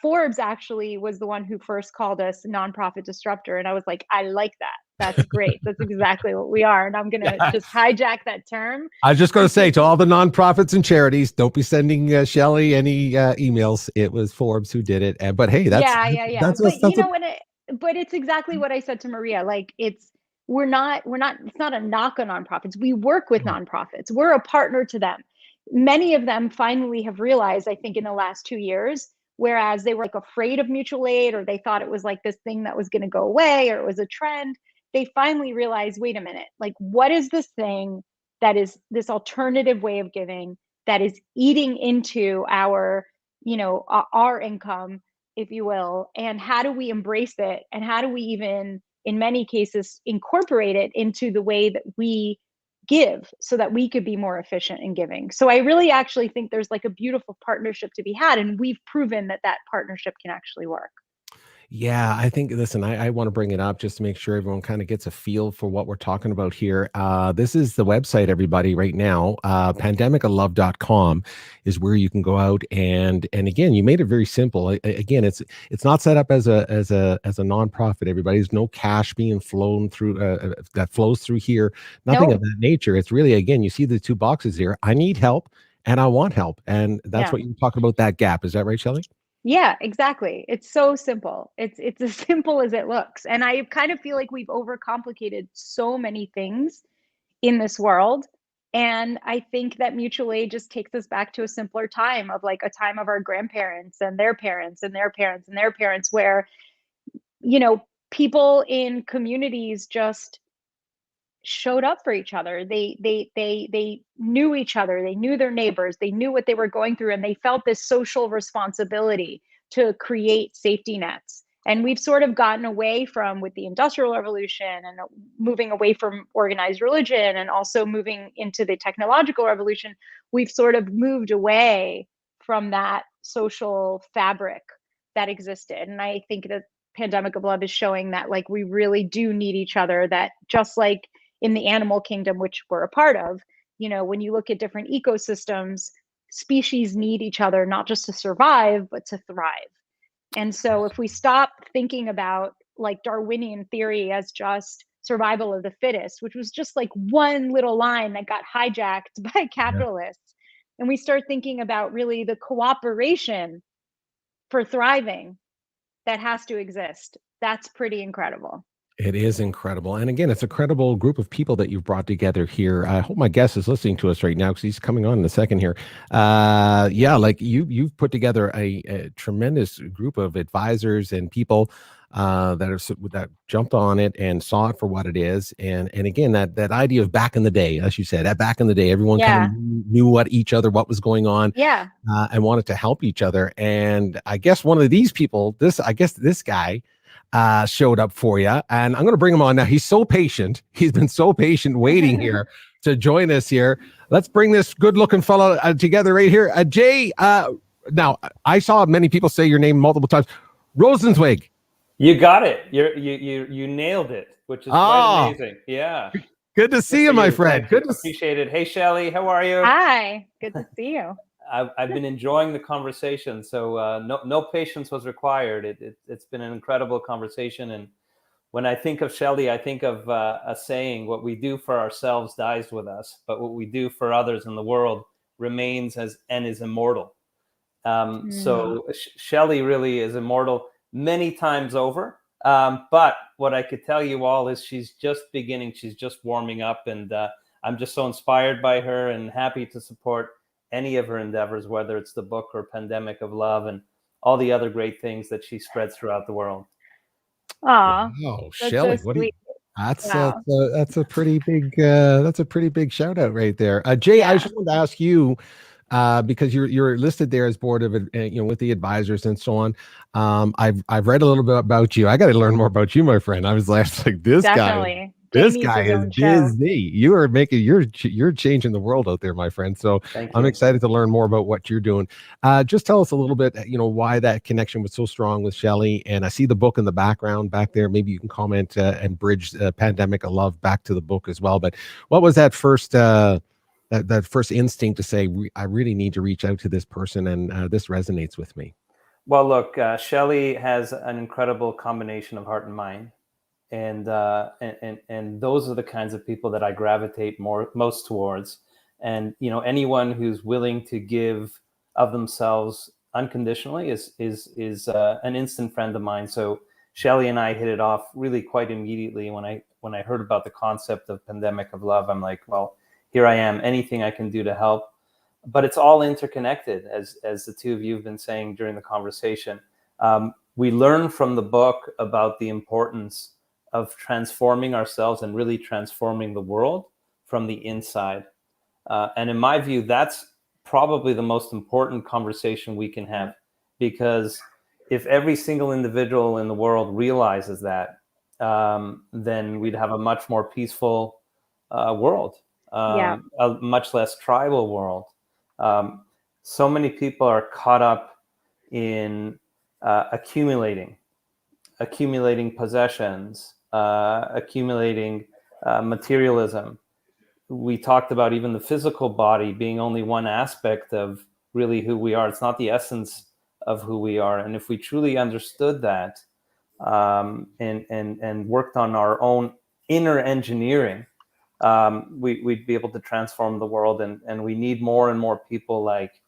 Forbes actually was the one who first called us nonprofit disruptor. And I was like, I like that. That's great. That's exactly what we are. And I'm going to just hijack that term. I was just going to say to all the nonprofits and charities, don't be sending Shelly any emails. It was Forbes who did it. But hey, that's but it's exactly what I said to Maria. Like it's not a knock on nonprofits. We work with nonprofits. We're a partner to them. Many of them finally have realized, I think in the last 2 years, whereas they were like afraid of mutual aid, or they thought it was like this thing that was going to go away, or it was a trend, they finally realized, wait a minute, like what is this thing that is this alternative way of giving that is eating into our income, if you will, and how do we embrace it, and how do we even, in many cases, incorporate it into the way that we give so that we could be more efficient in giving. So I really actually think there's like a beautiful partnership to be had, and we've proven that partnership can actually work. Yeah, I think, listen, I want to bring it up just to make sure everyone kind of gets a feel for what we're talking about here. This is the website, everybody, right now. 𝗏𝗏𝗃𝗏𝗏 is where you can go out and again, you made it very simple. Again, it's not set up as a nonprofit. Everybody, there's no cash being flown through that flows through here. Nothing of that nature. It's really, again, you see the two boxes here. I need help and I want help, and that's what you're talking about. That gap, is that right, Shelly? Yeah, exactly. It's so simple. It's as simple as it looks. And I kind of feel like we've overcomplicated so many things in this world. And I think that mutual aid just takes us back to a simpler time, of like a time of our grandparents and their parents and their parents and their parents, where, people in communities just showed up for each other. They knew each other. They knew their neighbors. They knew what they were going through, and they felt this social responsibility to create safety nets. And we've sort of gotten away from, with the Industrial Revolution and moving away from organized religion, and also moving into the technological revolution, we've sort of moved away from that social fabric that existed. And I think that Pandemic of Love is showing that, like, we really do need each other, that just like in the animal kingdom, which we're a part of, when you look at different ecosystems, species need each other, not just to survive, but to thrive. And so if we stop thinking about like Darwinian theory as just survival of the fittest, which was just like one little line that got hijacked by capitalists, and we start thinking about really the cooperation for thriving that has to exist, that's pretty incredible. It is incredible. And again, it's a credible group of people that you've brought together here. I hope my guest is listening to us right now, because he's coming on in a second here. Like you've put together a tremendous group of advisors and people that jumped on it and saw it for what it is. And again, that idea of back in the day, as you said, that back in the day, everyone kind of knew what was going on, and wanted to help each other. And I guess one of these people, this guy, showed up for you, and I'm going to bring him on now. He's so patient. He's been so patient waiting here to join us here. Let's bring this good-looking fellow together right here. Jay, now, I saw many people say your name multiple times. Rosenzweig. You got it. You nailed it, which is quite amazing. Yeah. Good to see you, my friend. Good to appreciate it. Hey, Shelly, how are you? Hi, good to see you. I've been enjoying the conversation. So no patience was required. It's been an incredible conversation. And when I think of Shelly, I think of a saying: "What we do for ourselves dies with us, but what we do for others in the world remains and is immortal." So Shelly really is immortal many times over. But what I could tell you all is she's just beginning. She's just warming up, and I'm just so inspired by her and happy to support any of her endeavors, whether it's the book or Pandemic of Love and all the other great things that she spreads throughout the world. Aw, Oh, that's Shelly, so what do you? sweet. That's Wow. that's a pretty big shout out right there. Jay, I Yeah. just wanted to ask you, because you're listed there as board of with the advisors and so on. I've read a little bit about you. I got to learn more about you, my friend. I was like Definitely. Jay this needs guy his is own show. busy. You are making you're changing the world out there, my friend. So Thank I'm you. excited to learn more about what you're doing. Just tell us a little bit, why that connection was so strong with Shelly. And I see the book in the background back there. Maybe you can comment and bridge Pandemic of Love back to the book as well. But what was that first that first instinct to say, I really need to reach out to this person, and this resonates with me? Well, look, Shelly has an incredible combination of heart and mind. And those are the kinds of people that I gravitate most towards. And anyone who's willing to give of themselves unconditionally is an instant friend of mine. So Shelly and I hit it off really quite immediately when I heard about the concept of Pandemic of Love. I'm like, well, here I am. Anything I can do to help. But it's all interconnected, as the two of you have been saying during the conversation. We learn from the book about the importance of transforming ourselves and really transforming the world from the inside. And in my view, that's probably the most important conversation we can have, because if every single individual in the world realizes that, then we'd have a much more peaceful world, Yeah. a much less tribal world. So many people are caught up in accumulating possessions, accumulating materialism. We talked about even the physical body being only one aspect of really who we are. It's not the essence of who we are. And if we truly understood that, and worked on our own inner engineering, we'd be able to transform the world. And we need more and more people like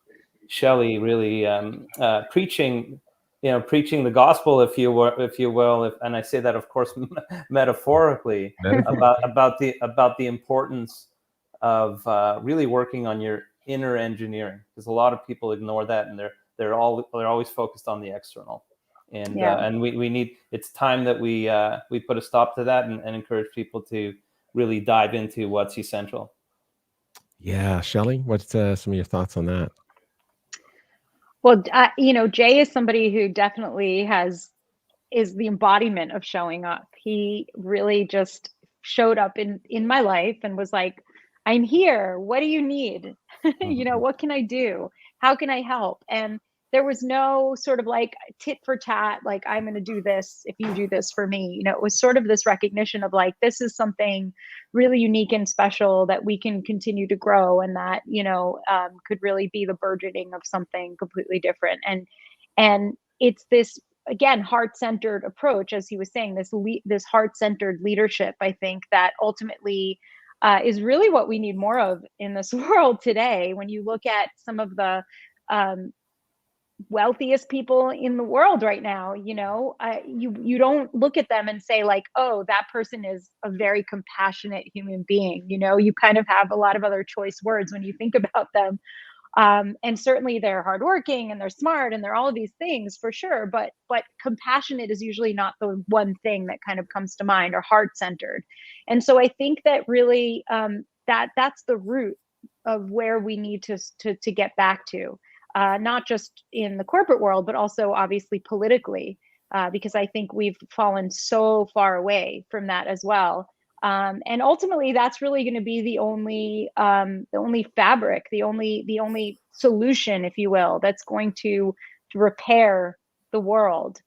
Shelly really preaching the gospel, if you will, and I say that, of course, metaphorically, about the importance of really working on your inner engineering, because a lot of people ignore that, and they're always focused on the external, and we need, it's time that we put a stop to that and encourage people to really dive into what's essential. Yeah, Shelly, what's some of your thoughts on that? Well, Jay is somebody who definitely is the embodiment of showing up. He really just showed up in my life and was like, I'm here. What do you need? What can I do? How can I help? And there was no sort of like tit for tat, like, I'm going to do this if you do this for me. It was sort of this recognition of like, this is something really unique and special that we can continue to grow, and that, could really be the burgeoning of something completely different. And it's this, again, heart-centered approach, as he was saying, this heart-centered leadership, I think, that ultimately is really what we need more of in this world today. When you look at some of the wealthiest people in the world right now, you don't look at them and say like, oh, that person is a very compassionate human being. You kind of have a lot of other choice words when you think about them. And certainly they're hardworking and they're smart and they're all of these things for sure. But compassionate is usually not the one thing that kind of comes to mind, or heart-centered. And so I think that really that's the root of where we need to get back to, not just in the corporate world, but also obviously politically, because I think we've fallen so far away from that as well. And ultimately, that's really going to be the only fabric, the only solution, if you will, that's going to repair the world.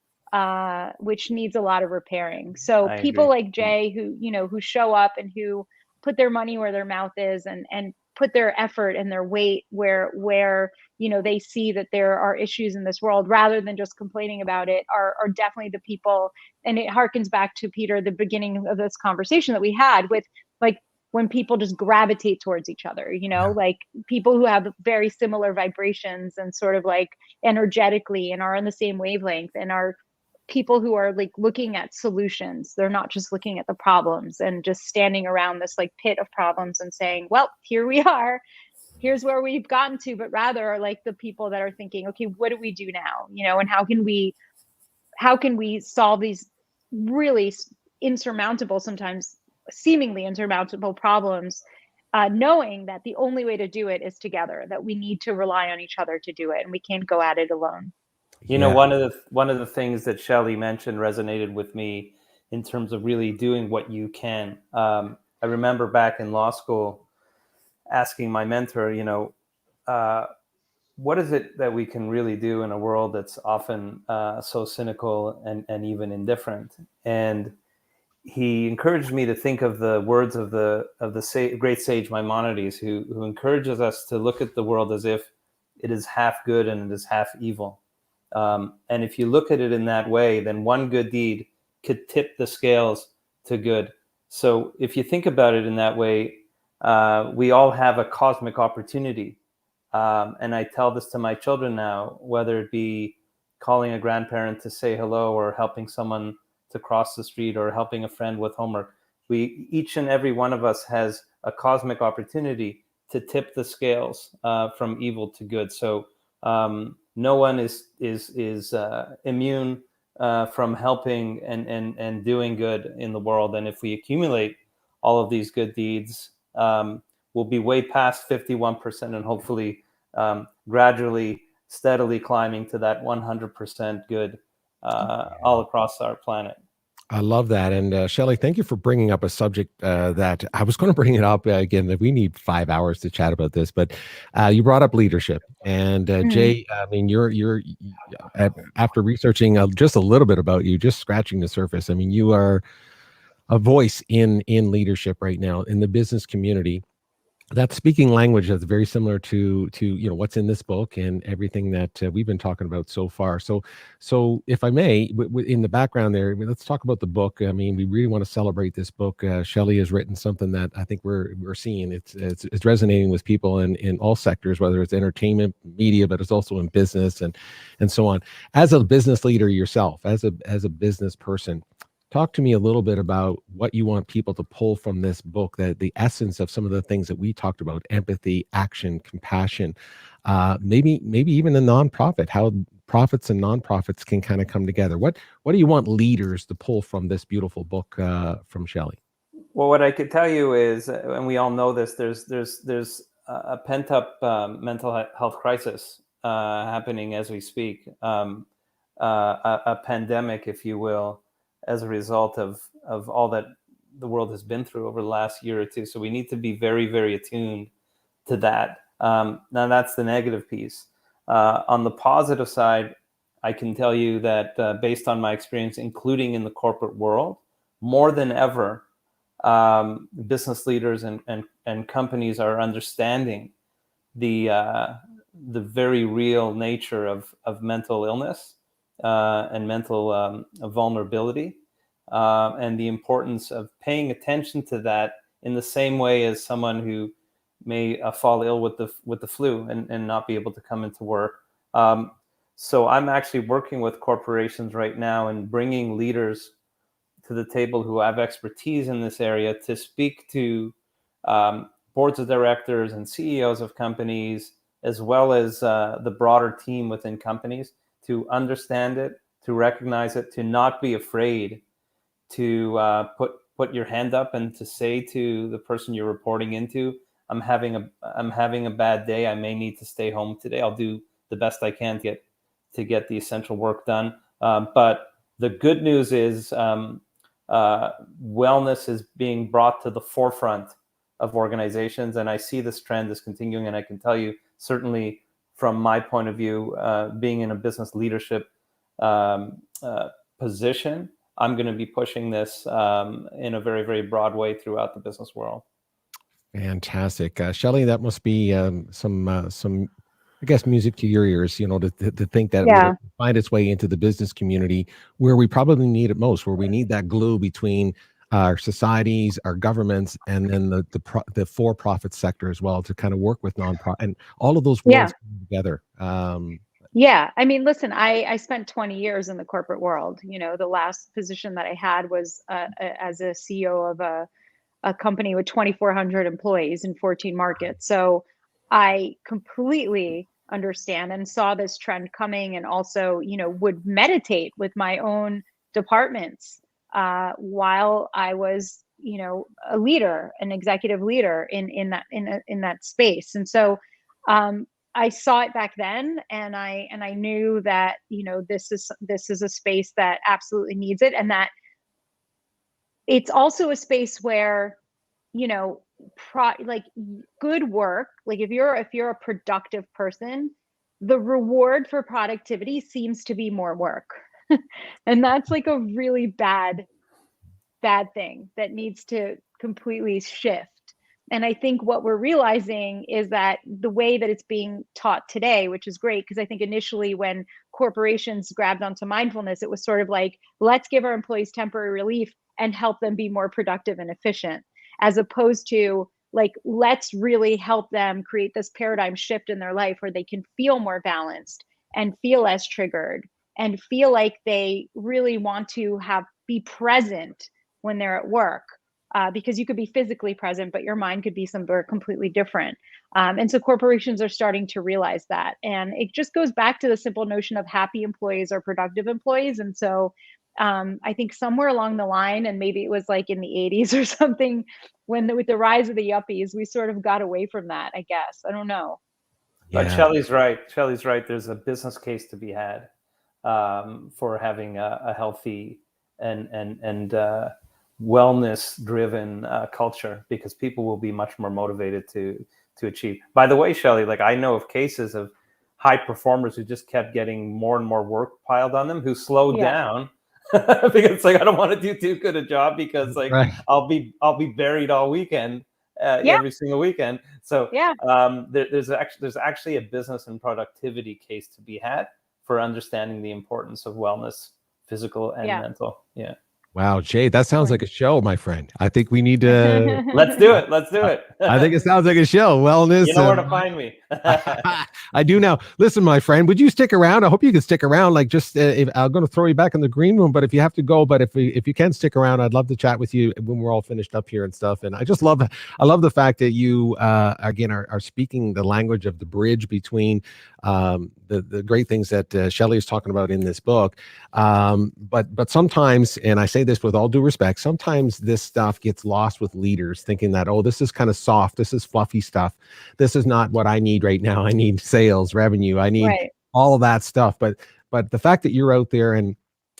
which needs a lot of repairing. So I people agree. like Jay, who show up and who put their money where their mouth is, and put their effort and their weight where they see that there are issues in this world, rather than just complaining about it, are definitely the people. And it harkens back to, Peter, the beginning of this conversation that we had with, like, when people just gravitate towards each other, like people who have very similar vibrations and sort of like energetically and are on the same wavelength, and are people who are like looking at solutions. They're not just looking at the problems and just standing around this like pit of problems and saying, well, here we are, here's where we've gotten to, but rather are like the people that are thinking, okay, what do we do now? And how can we solve these really insurmountable, sometimes seemingly insurmountable problems, knowing that the only way to do it is together, that we need to rely on each other to do it, and we can't go at it alone. One of the things that Shelly mentioned resonated with me in terms of really doing what you can. I remember back in law school asking my mentor, what is it that we can really do in a world that's often so cynical and even indifferent? And he encouraged me to think of the words of the great sage Maimonides, who encourages us to look at the world as if it is half good and it is half evil. And if you look at it in that way, then one good deed could tip the scales to good. So if you think about it in that way, we all have a cosmic opportunity. And I tell this to my children now, whether it be calling a grandparent to say hello, or helping someone to cross the street, or helping a friend with homework. Each and every one of us has a cosmic opportunity to tip the scales from evil to good. So no one is immune from helping and doing good in the world. And if we accumulate all of these good deeds, we'll be way past 51% and hopefully gradually, steadily climbing to that 100% good all across our planet. I love that. And Shelly, thank you for bringing up a subject that I was going to bring it up again. That we need 5 hours to chat about this, but you brought up leadership. And Jay, I mean, you're after researching just a little bit about you, just scratching the surface. I mean, you are a voice in leadership right now in the business community. That speaking language that's very similar to what's in this book and everything that we've been talking about so far. So if I may, in the background there, let's talk about the book. I mean, we really want to celebrate this book. Shelly has written something that I think we're seeing it's resonating with people in all sectors, whether it's entertainment, media, but it's also in business and so on. As a business leader yourself, as a business person, talk to me a little bit about what you want people to pull from this book, that the essence of some of the things that we talked about: empathy, action, compassion, maybe even a nonprofit, how profits and nonprofits can kind of come together. What do you want leaders to pull from this beautiful book from Shelly? Well, what I could tell you is, and we all know this, there's a pent-up mental health crisis happening as we speak, a pandemic, if you will, as a result of all that the world has been through over the last year or two. So we need to be very, very attuned to that. Now that's the negative piece. On the positive side, I can tell you that based on my experience, including in the corporate world, more than ever, business leaders and companies are understanding the very real nature of mental illness and mental vulnerability, and the importance of paying attention to that in the same way as someone who may fall ill with the flu and not be able to come into work. So I'm actually working with corporations right now and bringing leaders to the table who have expertise in this area to speak to boards of directors and CEOs of companies, as well as the broader team within companies, to understand it, to recognize it, to not be afraid to put your hand up and to say to the person you're reporting into, I'm having a bad day. I may need to stay home today. I'll do the best I can to get the essential work done. But the good news is wellness is being brought to the forefront of organizations, and I see this trend is continuing. And I can tell you, certainly from my point of view, being in a business leadership position, I'm going to be pushing this in a very, very broad way throughout the business world. Fantastic. Shelly, that must be some, I guess, music to your ears, you know, to think that it would find its way into the business community where we probably need it most, where we need that glue between our societies, our governments, and then the for-profit sector as well, to kind of work with nonprofit and all of those worlds come together. Yeah. I mean, listen, I spent 20 years in the corporate world. You know, the last position that I had was as a CEO of a company with 2,400 employees in 14 markets. So I completely understand and saw this trend coming, and also, you know, would meditate with my own departments while I was, you know, a leader, an executive leader in that space. And so I saw it back then, and I knew that, you know, this is a space that absolutely needs it, and that it's also a space where, you know, like good work, like if you're a productive person, the reward for productivity seems to be more work. And that's like a really bad thing that needs to completely shift. And I think what we're realizing is that the way that it's being taught today, which is great, because I think initially when corporations grabbed onto mindfulness, it was sort of like, let's give our employees temporary relief and help them be more productive and efficient, as opposed to like, let's really help them create this paradigm shift in their life where they can feel more balanced and feel less triggered and feel like they really want to be present when they're at work. Because you could be physically present, but your mind could be somewhere completely different. And so corporations are starting to realize that. And it just goes back to the simple notion of happy employees or productive employees. And so I think somewhere along the line, and maybe it was like in the 80s or something, with the rise of the yuppies, we sort of got away from that, I guess. I don't know. But Shelly's right. Shelly's right. There's a business case to be had for having a healthy and wellness-driven culture, because people will be much more motivated to achieve. By the way, Shelly, like I know of cases of high performers who just kept getting more and more work piled on them, who slowed down because it's like, I don't want to do too good a job because like I'll be buried all weekend, every single weekend. So there's actually a business and productivity case to be had for understanding the importance of wellness, physical and mental. Yeah. Wow, Jay, that sounds like a show, my friend. I think we need to... Let's do it. Let's do it. I think it sounds like a show. Wellness. You know where to find me. I do now. Listen, my friend, would you stick around? I hope you can stick around. Like, just I'm going to throw you back in the green room, but if you have to go, but if you can stick around, I'd love to chat with you when we're all finished up here and stuff. And I love the fact that you, again, are speaking the language of the bridge between the great things that Shelly is talking about in this book. But sometimes, and I say this with all due respect, sometimes this stuff gets lost with leaders thinking that, oh, this is kind of soft, this is fluffy stuff, this is not what I need right now. I need sales, revenue, I need all of that stuff. But the fact that you're out there and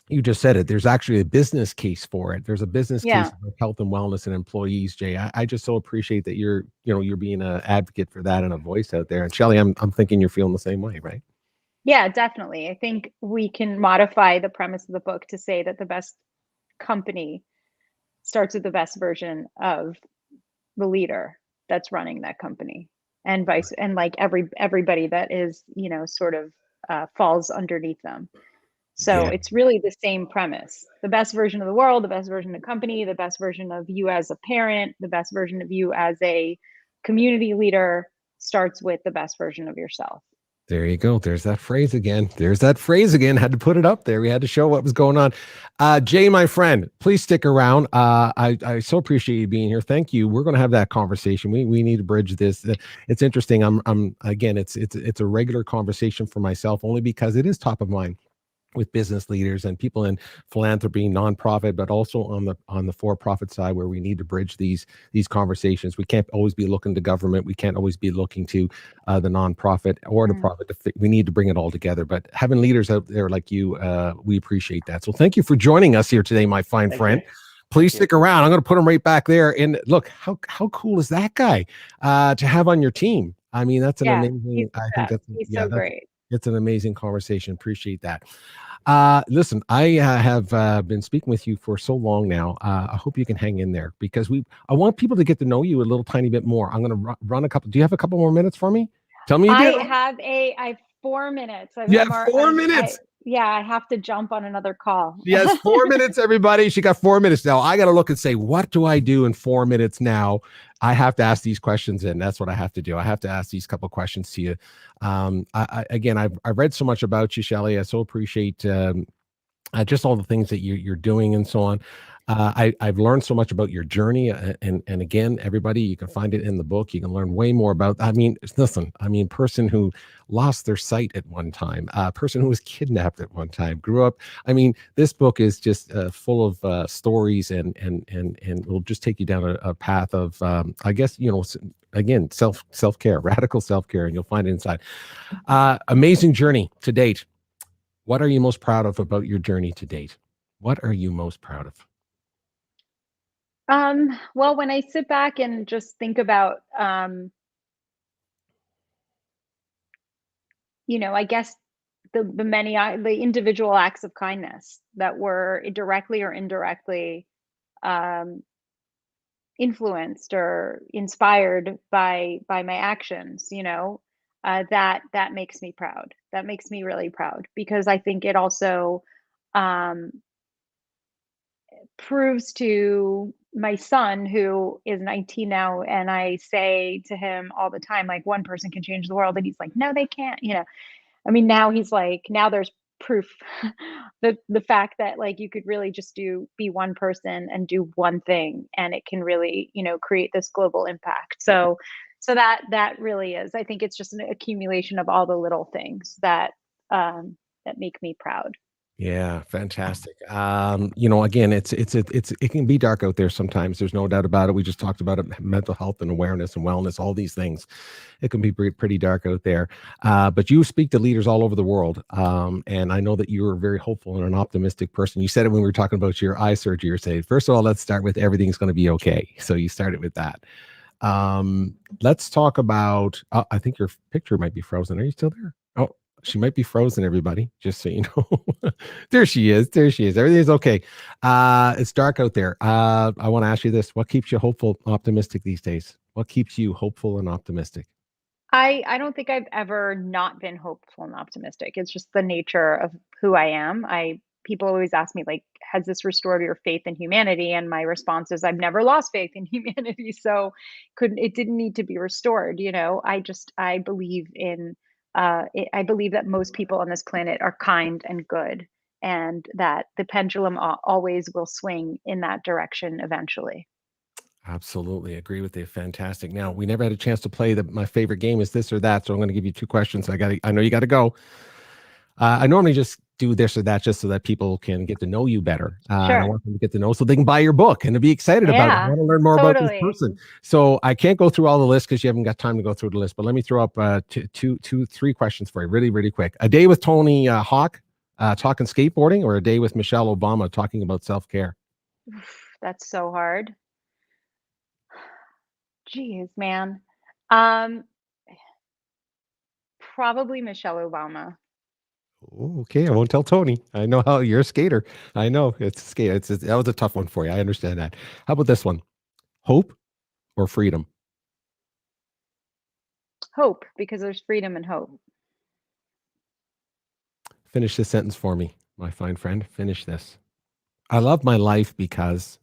you just said it, there's actually a business case for it. There's a business case for health and wellness and employees, Jay. I just so appreciate that you're being an advocate for that and a voice out there. And Shelly, I'm thinking you're feeling the same way, right? Yeah, definitely. I think we can modify the premise of the book to say that the best company starts with the best version of the leader that's running that company, and like everybody that is, sort of falls underneath them. So it's really the same premise. The best version of the world, the best version of the company, the best version of you as a parent, the best version of you as a community leader starts with the best version of yourself. There you go. There's that phrase again. Had to put it up there. We had to show what was going on. Jay, my friend, please stick around. I so appreciate you being here. Thank you. We're going to have that conversation. We need to bridge this. It's interesting. Again, it's a regular conversation for myself, only because it is top of mind with business leaders and people in philanthropy, nonprofit, but also on the for-profit side, where we need to bridge these conversations. We can't always be looking to government. We can't always be looking to the nonprofit or the profit. We need to bring it all together. But having leaders out there like you, we appreciate that. So thank you for joining us here today, my fine friend. Please stick around. I'm going to put him right back there. And look, how cool is that guy to have on your team? I mean, that's an amazing. He's so great. It's an amazing conversation. Appreciate that. Listen, I have been speaking with you for so long now. I hope you can hang in there because I want people to get to know you a little tiny bit more. I'm going to run a couple. Do you have a couple more minutes for me? Tell me you do. I have 4 minutes. You have 4 minutes. Yeah, I have to jump on another call. She has 4 minutes, everybody. She got 4 minutes now. I got to look and say, what do I do in 4 minutes now? I have to ask these questions, and that's what I have to do. I have to ask these couple questions to you. Again, I've read so much about you, Shelly. I so appreciate just all the things that you're doing and so on. I've learned so much about your journey, and again, everybody, you can find it in the book. You can learn way more about. Person who lost their sight at one time, a person who was kidnapped at one time, grew up. This book is just full of stories, and will just take you down a path of, again, self-care, radical self-care, and you'll find it inside. Amazing journey to date. What are you most proud of about your journey to date? What are you most proud of? Well, when I sit back and just think about, I guess the individual acts of kindness that were directly or indirectly influenced or inspired by my actions, that makes me proud. That makes me really proud because I think it also proves to my son, who is 19 now, and I say to him all the time, like, one person can change the world, and he's like, no, they can't. Now he's like, now there's proof the fact that, like, you could really just be one person and do one thing, and it can really create this global impact. So that really is, I think it's just an accumulation of all the little things that make me proud. Yeah, fantastic. Again, it can be dark out there sometimes. There's no doubt about it. We just talked about it, mental health and awareness and wellness, all these things. It can be pretty dark out there. But you speak to leaders all over the world. And I know that you are a very hopeful and an optimistic person. You said it when we were talking about your eye surgery. You're saying, first of all, let's start with everything's going to be okay. So you started with that. Let's talk about, I think your picture might be frozen. Are you still there? Oh, she might be frozen, everybody, just so you know. There she is. Everything's okay. It's dark out there. I want to ask you this. What keeps you hopeful, optimistic these days? What keeps you hopeful and optimistic? I don't think I've ever not been hopeful and optimistic. It's just the nature of who I am. People always ask me, like, has this restored your faith in humanity? And my response is, I've never lost faith in humanity. So it didn't need to be restored. I believe in, I believe that most people on this planet are kind and good, and that the pendulum always will swing in that direction eventually. Absolutely agree with you. Fantastic. Now, we never had a chance to play my favorite game is this or that. So I'm going to give you 2 questions. I know you got to go. I normally just do this or that just so that people can get to know you better. Sure. I want them to get to know so they can buy your book and to be excited about it. I want to learn more about this person. So I can't go through all the list because you haven't got time to go through the list. But let me throw up 3 questions for you really, really quick. A day with Tony Hawk talking skateboarding, or a day with Michelle Obama talking about self-care? That's so hard. Jeez, man. Probably Michelle Obama. Ooh, okay, I won't tell Tony. I know how you're a skater. I know it's a skate. That was a tough one for you. I understand that. How about this one? Hope or freedom? Hope, because there's freedom and hope. Finish this sentence for me, my fine friend. Finish this. I love my life because...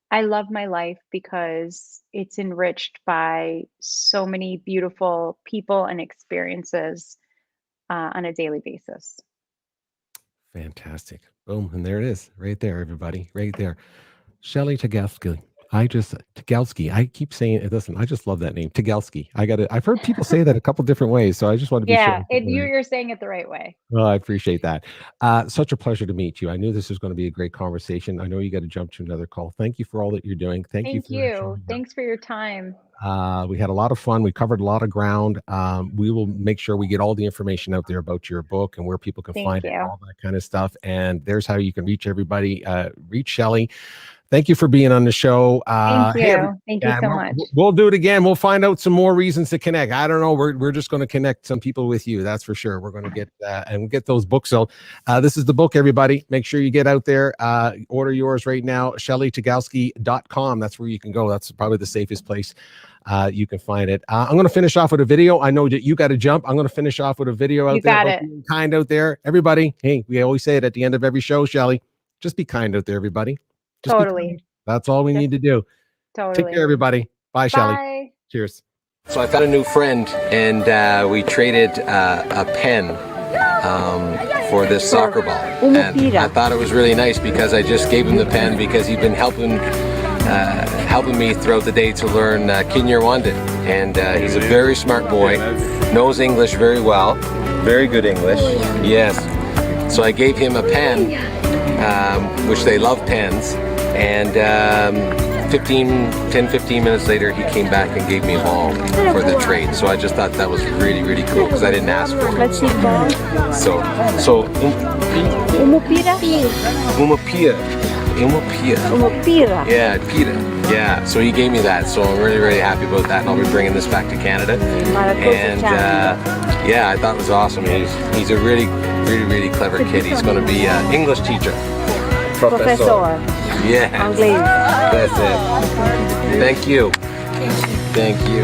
I love my life because it's enriched by so many beautiful people and experiences on a daily basis. Fantastic. Boom. And there it is. Right there, everybody. Right there. Shelly Tygielski. Tygielski. I keep saying it. Listen, I just love that name. Tygielski. I've heard people say that a couple different ways. So I just want to be sure. Yeah, you're saying it the right way. Well, I appreciate that. Such a pleasure to meet you. I knew this was going to be a great conversation. I know you got to jump to another call. Thank you for all that you're doing. Thank you. Thanks for your time. We had a lot of fun. We covered a lot of ground. We will make sure we get all the information out there about your book and where people can find it, all that kind of stuff. And there's how you can reach everybody. Reach Shelly thank you for being on the show. Thank you. Hey, Thank you so much. We'll do it again. We'll find out some more reasons to connect. I don't know. We're just going to connect some people with you. That's for sure. We're going to get and get those books sold. This is the book, everybody. Make sure you get out there. Order yours right now. 𝗟𝗏𝗃𝗲𝗏𝗏.com. That's where you can go. That's probably the safest place you can find it. I'm going to finish off with a video. I know that you got to jump. I'm going to finish off with a video out You there. got Hope it. you're kind out there. Everybody, hey, we always say it at the end of every show, Shelly. Just be kind out there, everybody. Just be Totally. kind. That's all we need to do. Totally. Take care, everybody. Bye, Shelly. Bye. Cheers. So I found a new friend, and we traded a pen for this soccer ball. And I thought it was really nice because I just gave him the pen because he'd been helping me throughout the day to learn 𝗟𝗏𝗃𝗲𝗏. And he's a very smart boy, knows English very well. Very good English. Yes. So I gave him a pen, which they love pens. And 10-15 minutes later, he came back and gave me a ball for the trade. So I just thought that was really, really cool because I didn't ask for it. So 𝗟𝗏𝗃𝗲𝗏. Yeah, pita. Yeah, so he gave me that. So I'm really, really happy about that. And I'll be bringing this back to Canada. And yeah, I thought it was awesome. He's a really, really, really clever kid. He's going to be an English teacher. Professor. Yeah. That's it. Thank you. Thank you.